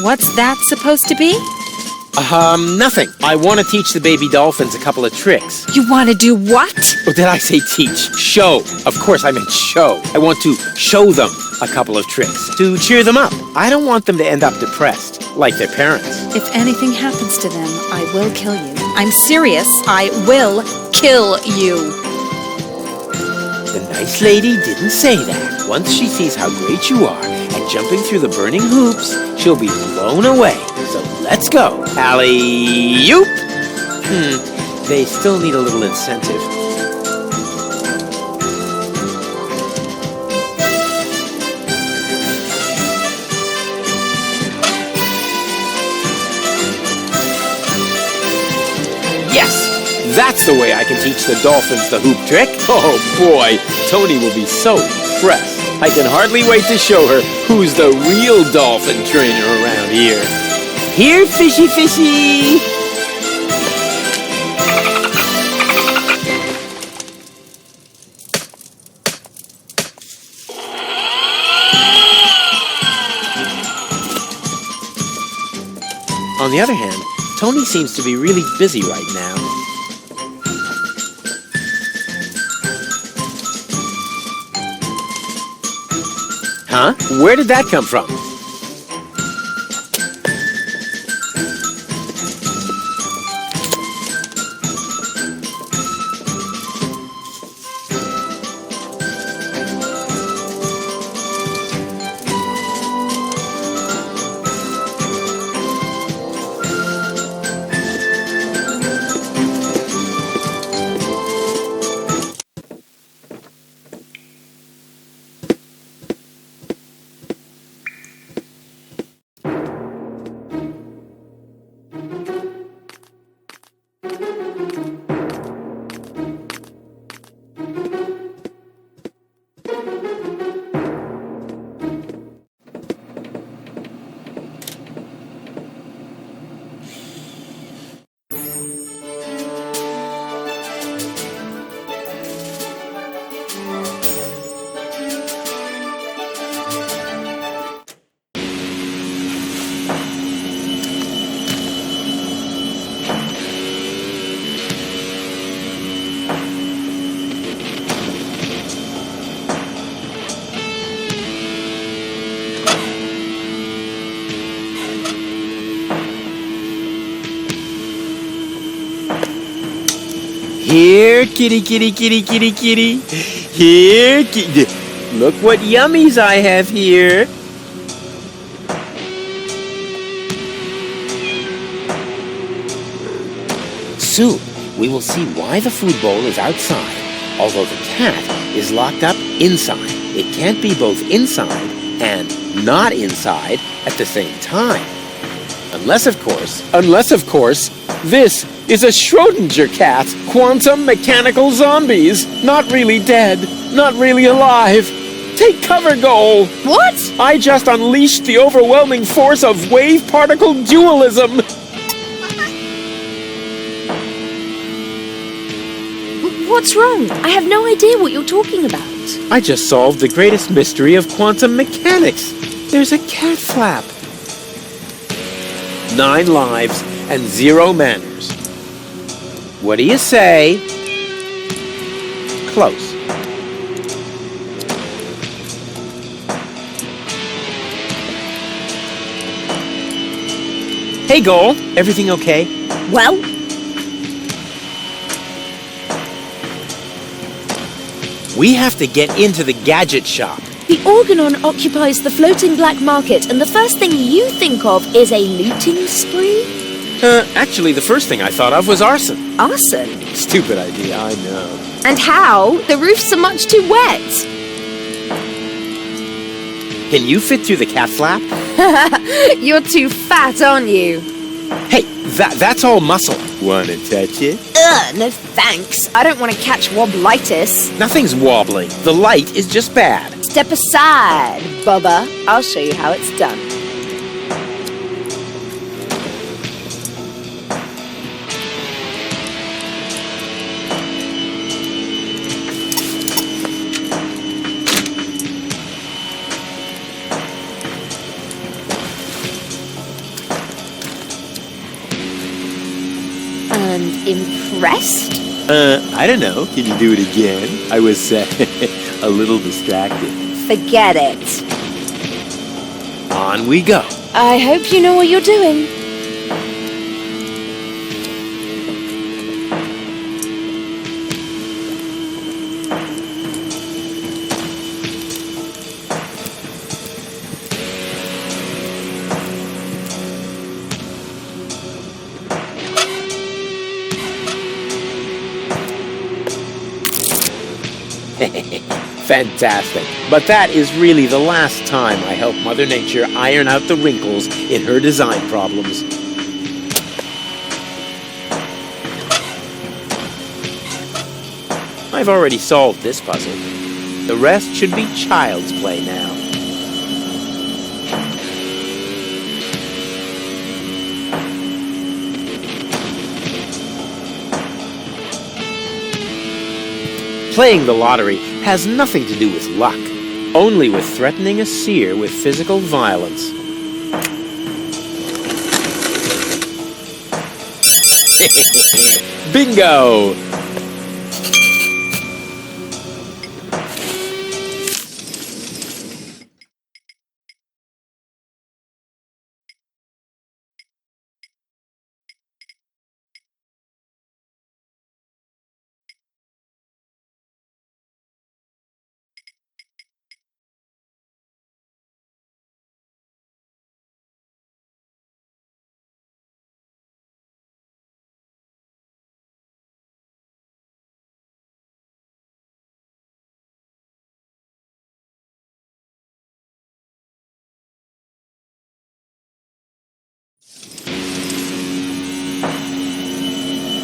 What's that supposed to be? Nothing. I want to teach the baby dolphins a couple of tricks. You want to do what? Or did I say teach? Show. Of course I meant show. I want to show them a couple of tricks to cheer them up. I don't want them to end up depressed, like their parents. If anything happens to them, I will kill you. I'm serious. I will kill you. The nice lady didn't say that. Once she sees how great you are and jumping through the burning hoops, she'll be blown away. So let's go. Alley-oop! They still need a little incentive. Yes! That's the way I can teach the dolphins the hoop trick. Oh boy, Tony will be so impressed. I can hardly wait to show her who's the real dolphin trainer around here. Here, fishy fishy! On the other hand, Tony seems to be really busy right now. Huh? Where did that come from? Here, kitty, kitty, kitty, kitty, kitty. Here, kitty. Look what yummies I have here. Soon, we will see why the food bowl is outside, although the cat is locked up inside. It can't be both inside and not inside at the same time. Unless, of course, this is a Schrodinger cat. Quantum mechanical zombies. Not really dead. Not really alive. Take cover, Goal. What? I just unleashed the overwhelming force of wave-particle dualism. What's wrong? I have no idea what you're talking about. I just solved the greatest mystery of quantum mechanics. There's a cat flap. 9 lives, and 0 manners. What do you say? Close. Hey, Goal. Everything okay? Well, We have to get into the gadget shop. The Organon occupies the floating black market, and the first thing you think of is a looting spree? Actually, the first thing I thought of was arson. Arson? Stupid idea, I know. And how? The roofs are much too wet. Can you fit through the cat flap? You're too fat, aren't you? Hey, that's all muscle. Wanna touch it? Ugh, no thanks. I don't want to catch wobblitis. Nothing's wobbling. The light is just bad. Step aside, Bubba. I'll show you how it's done. And impressed? I don't know. Can you do it again? I was a little distracted. Forget it. On we go. I hope you know what you're doing. Fantastic. But that is really the last time I help Mother Nature iron out the wrinkles in her design problems. I've already solved this puzzle. The rest should be child's play now. Playing the lottery has nothing to do with luck, only with threatening a seer with physical violence. Bingo!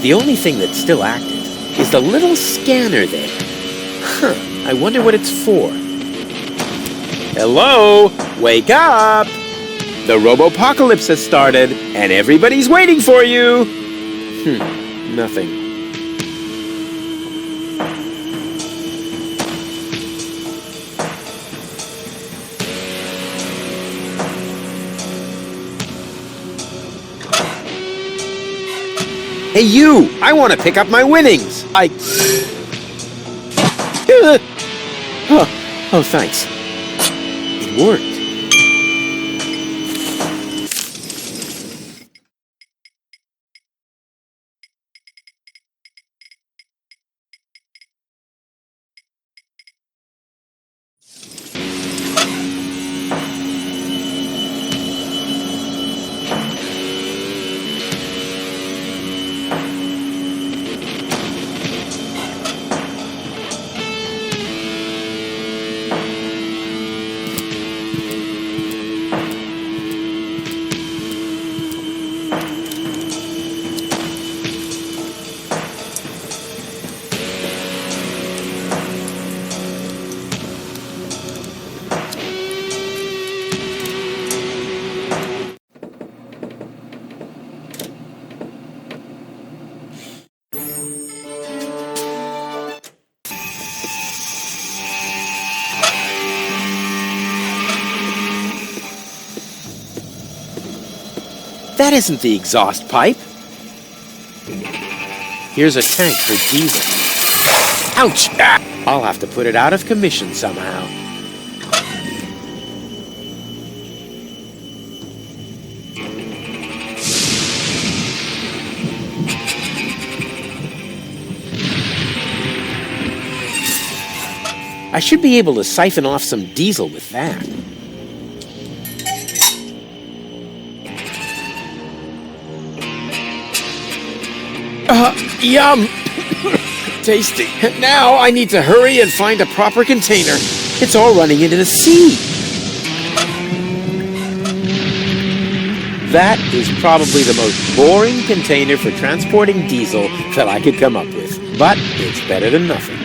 The only thing that's still active is the little scanner there. Huh, I wonder what it's for. Hello? Wake up! The robopocalypse has started, and everybody's waiting for you! Nothing. Hey, you! I want to pick up my winnings! Oh, thanks. It worked. That isn't the exhaust pipe. Here's a tank for diesel. Ouch! Ah! I'll have to put it out of commission somehow. I should be able to siphon off some diesel with that. Yum! Tasty. Now I need to hurry and find a proper container. It's all running into the sea. That is probably the most boring container for transporting diesel that I could come up with. But it's better than nothing.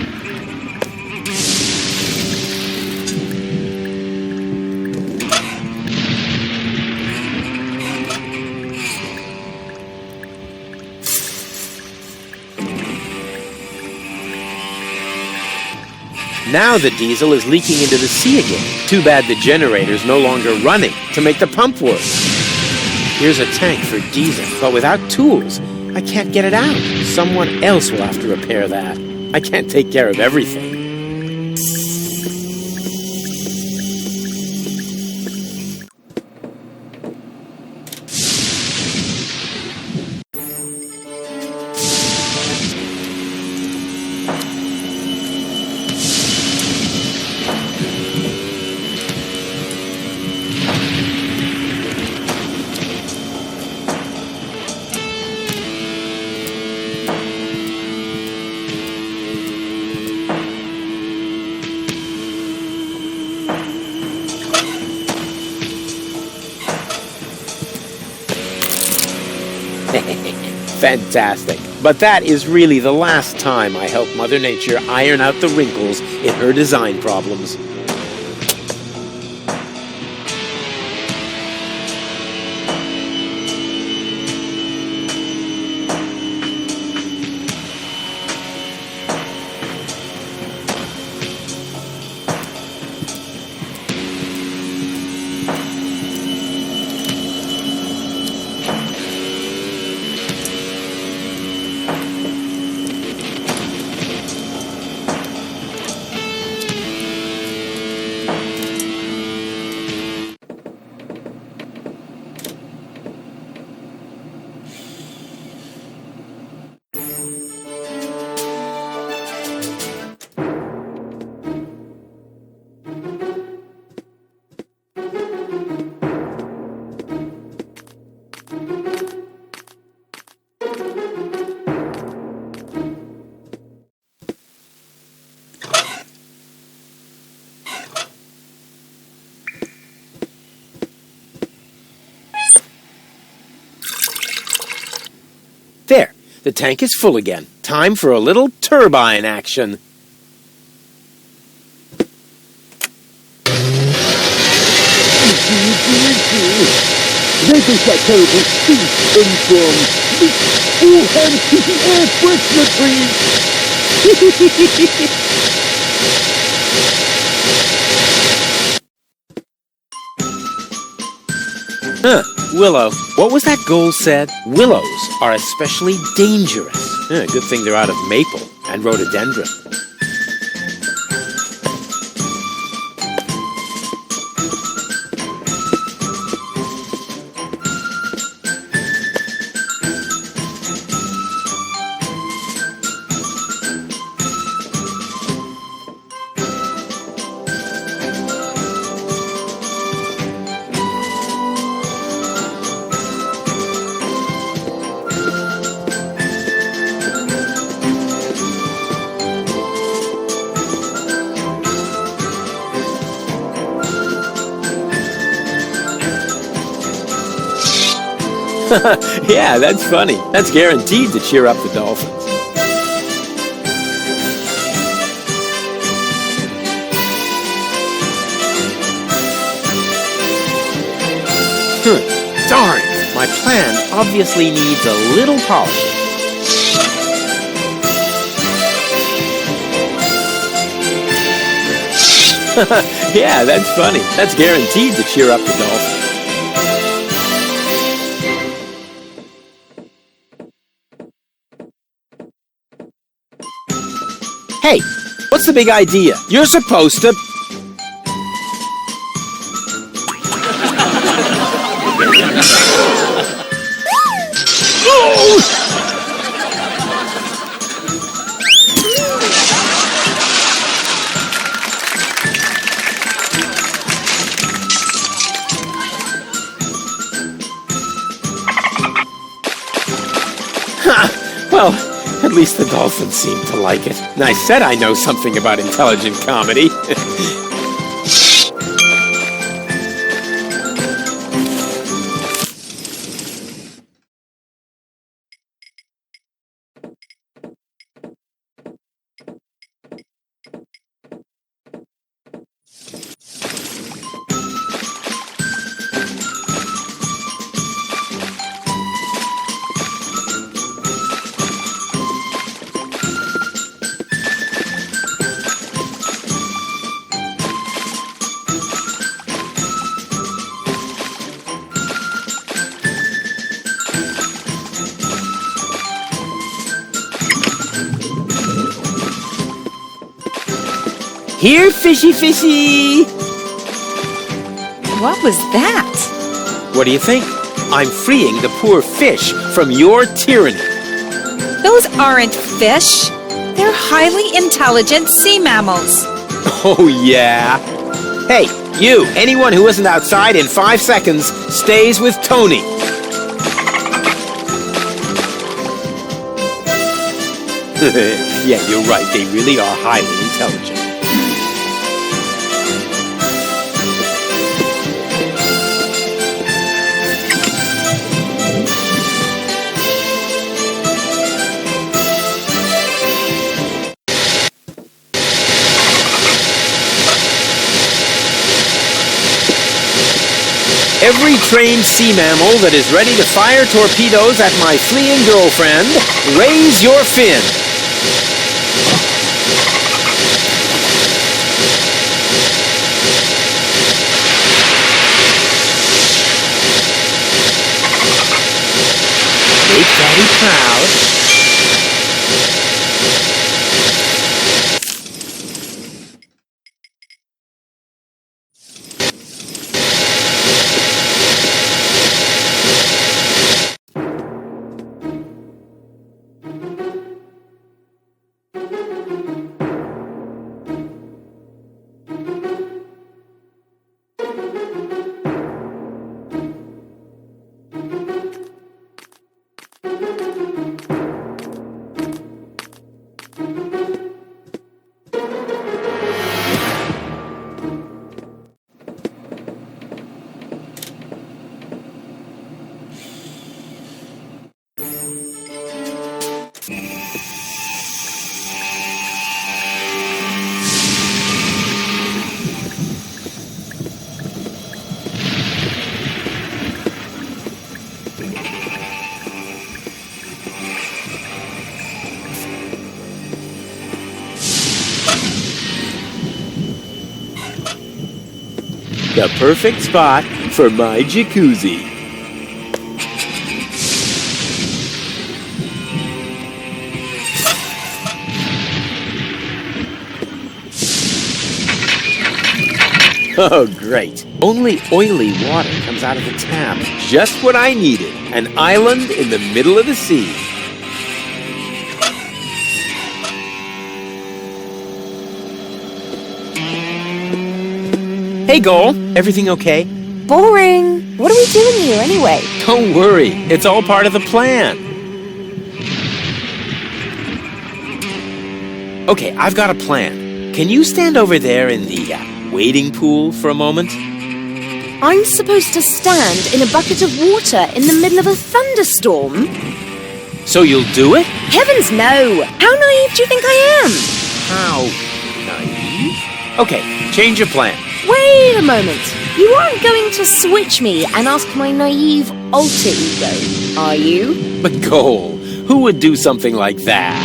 Now the diesel is leaking into the sea again. Too bad the generator's no longer running to make the pump work. Here's a tank for diesel, but without tools, I can't get it out. Someone else will have to repair that. I can't take care of everything. Fantastic. But that is really the last time I help Mother Nature iron out the wrinkles in her design problems. There, the tank is full again. Time for a little turbine action. Where does that terrible stink come from? All hands to the air freshener, please! Willow. What was that goal said? Willows are especially dangerous. Good thing they're out of maple and rhododendron. Yeah, that's funny. That's guaranteed to cheer up the dolphins. Darn! My plan obviously needs a little polishing. Yeah, that's funny. That's guaranteed to cheer up the dolphins. Hey, what's the big idea? You're supposed to... Well, at least the dolphins seem to like it. And I said I know something about intelligent comedy. Here, fishy fishy! What was that? What do you think? I'm freeing the poor fish from your tyranny. Those aren't fish. They're highly intelligent sea mammals. Oh, yeah? Hey, you, anyone who isn't outside in 5 seconds stays with Tony. Yeah, you're right. They really are highly intelligent. Every trained sea mammal that is ready to fire torpedoes at my fleeing girlfriend, raise your fin. Make Daddy proud. The perfect spot for my jacuzzi. Oh, great. Only oily water comes out of the tap. Just what I needed. An island in the middle of the sea. Hey, Goal. Everything okay? Boring. What are we doing here anyway? Don't worry. It's all part of the plan. Okay, I've got a plan. Can you stand over there in the wading pool for a moment? I'm supposed to stand in a bucket of water in the middle of a thunderstorm? So you'll do it? Heavens no! How naive do you think I am? How naive? Okay, change your plan. Wait a moment. You aren't going to switch me and ask my naive alter ego, are you? But Goal, who would do something like that?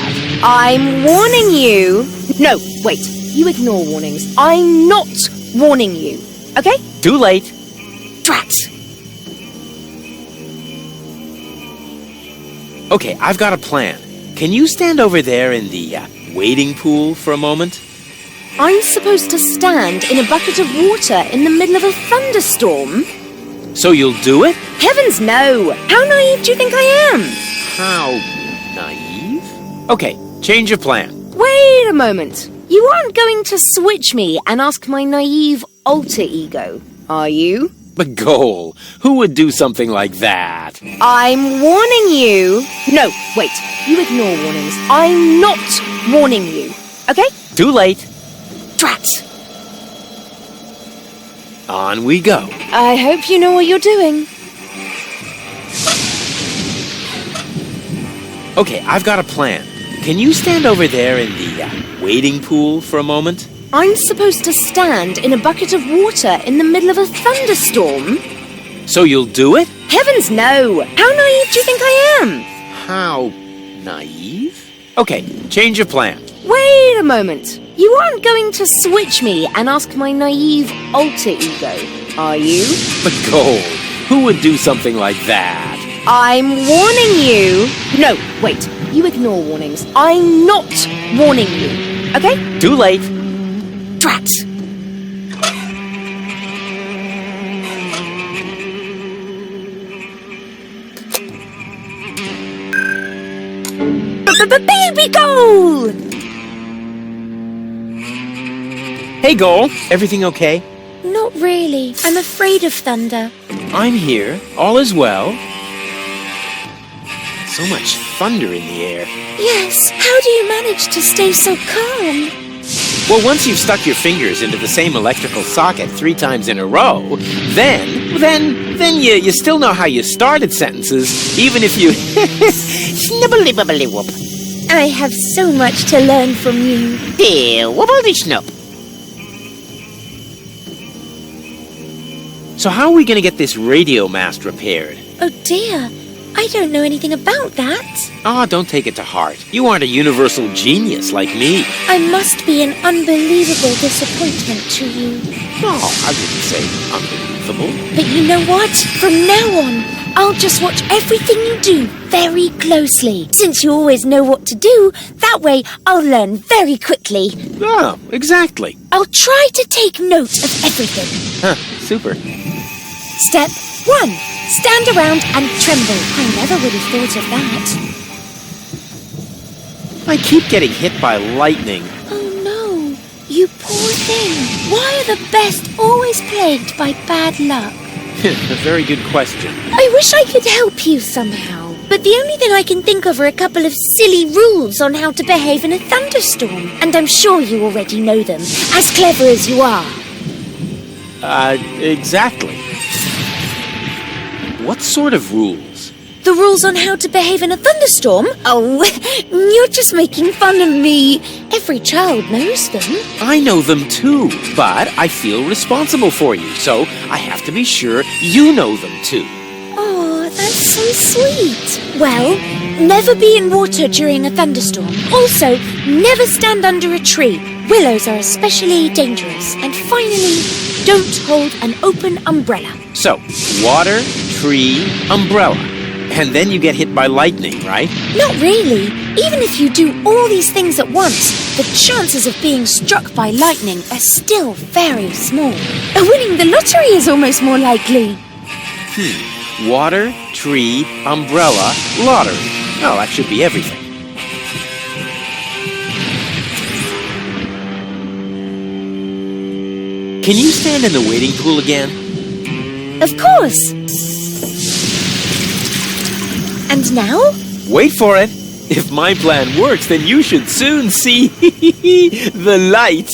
I'm warning you. No, wait. You ignore warnings. I'm not warning you. Okay? Too late. Drat. Okay, I've got a plan. Can you stand over there in the wading pool for a moment? I'm supposed to stand in a bucket of water in the middle of a thunderstorm? So you'll do it? Heavens no! How naive do you think I am? How naive? Okay, change of plan. Wait a moment. You aren't going to switch me and ask my naive alter ego, are you? But Goal, who would do something like that? I'm warning you. No, wait. You ignore warnings. I'm not warning you. Okay? Too late. Drat. On we go. I hope you know what you're doing. Okay, I've got a plan. Can you stand over there in the wading pool for a moment? I'm supposed to stand in a bucket of water in the middle of a thunderstorm? So you'll do it? Heavens no! How naive do you think I am? How naive? Okay, change of plan. Wait a moment. You aren't going to switch me and ask my naive alter ego, are you? But Goal, who would do something like that? I'm warning you. No, wait. You ignore warnings. I'm not warning you. Okay? Too late. Drat. Baby Goal! Hey, Goal. Everything okay? Not really. I'm afraid of thunder. I'm here. All is well. So much thunder in the air. Yes, how do you manage to stay so calm? Well, once you've stuck your fingers into the same electrical socket 3 times in a row, then you still know how you started sentences, even if you snibbly-bibbly-whoop. I have so much to learn from you. Here, wobbledy-snoop. So how are we going to get this radio mast repaired? Oh dear, I don't know anything about that. Ah, don't take it to heart. You aren't a universal genius like me. I must be an unbelievable disappointment to you. No, I wouldn't say unbelievable. But you know what? From now on, I'll just watch everything you do very closely. Since you always know what to do, that way I'll learn very quickly. Oh, exactly. I'll try to take note of everything. Huh, super. Step 1. Stand around and tremble. I never would have thought of that. I keep getting hit by lightning. Oh no, you poor thing. Why are the best always plagued by bad luck? A very good question. I wish I could help you somehow. But the only thing I can think of are a couple of silly rules on how to behave in a thunderstorm. And I'm sure you already know them, as clever as you are. Exactly. What sort of rules? The rules on how to behave in a thunderstorm? Oh, you're just making fun of me. Every child knows them. I know them too, but I feel responsible for you, so I have to be sure you know them too. Oh, that's so sweet. Well, never be in water during a thunderstorm. Also, never stand under a tree. Willows are especially dangerous. And finally, don't hold an open umbrella. So, water, tree, umbrella. And then you get hit by lightning, right? Not really. Even if you do all these things at once, the chances of being struck by lightning are still very small. Winning the lottery is almost more likely. Water, tree, umbrella, lottery. Oh, that should be everything. Can you stand in the wading pool again? Of course. And now? Wait for it. If my plan works, then you should soon see the light.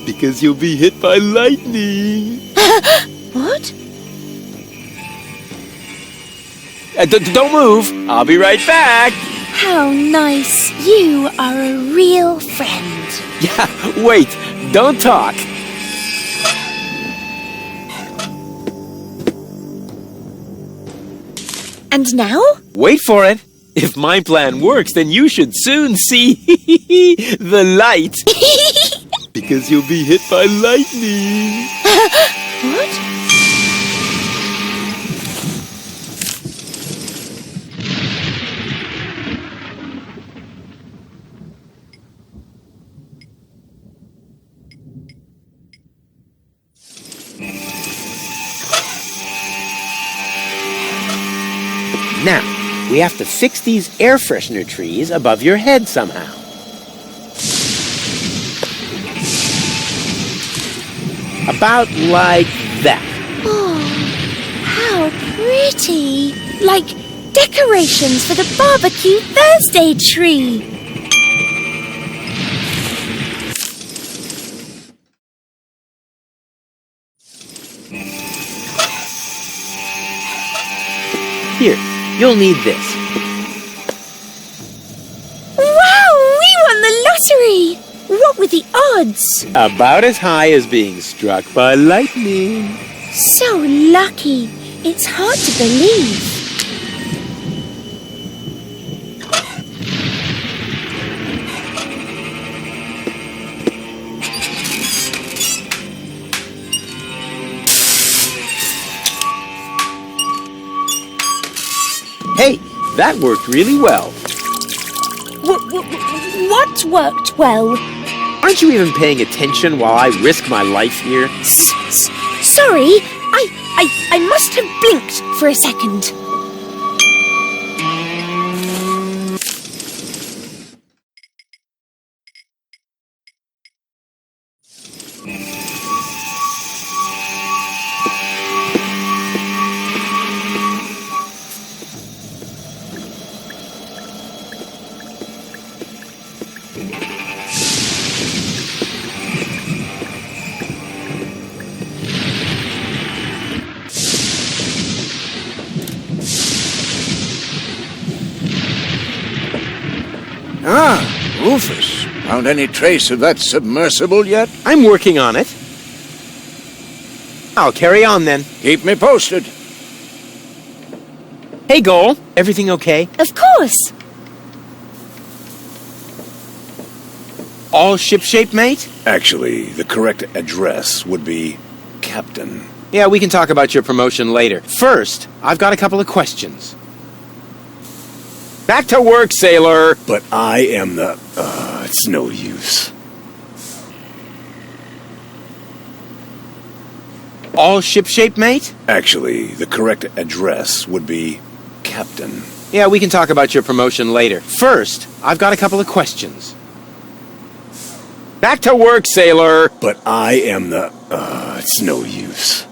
Because you'll be hit by lightning. What? Don't move. I'll be right back. How nice. You are a real friend. Yeah, wait. Don't talk. And now? Wait for it. If my plan works, then you should soon see the light. Because you'll be hit by lightning. What? Now, we have to fix these air freshener trees above your head somehow. About like that. Oh, how pretty. Like decorations for the barbecue Thursday tree. Here, you'll need this. Wow, we won the lottery! What were the odds? About as high as being struck by lightning. So lucky. It's hard to believe. Hey, that worked really well. What worked well? Aren't you even paying attention while I risk my life here? Sorry, I must have blinked for a second. Ah, Rufus. Found any trace of that submersible yet? I'm working on it. I'll carry on then. Keep me posted. Hey, Goal. Everything okay? Of course. All shipshape, mate? Actually, the correct address would be Captain. Yeah, we can talk about your promotion later. First, I've got a couple of questions. Back to work, sailor! But I am the... it's no use. All shipshape, mate? Actually, the correct address would be Captain. Yeah, we can talk about your promotion later. First, I've got a couple of questions. Back to work, sailor! But I am the... it's no use.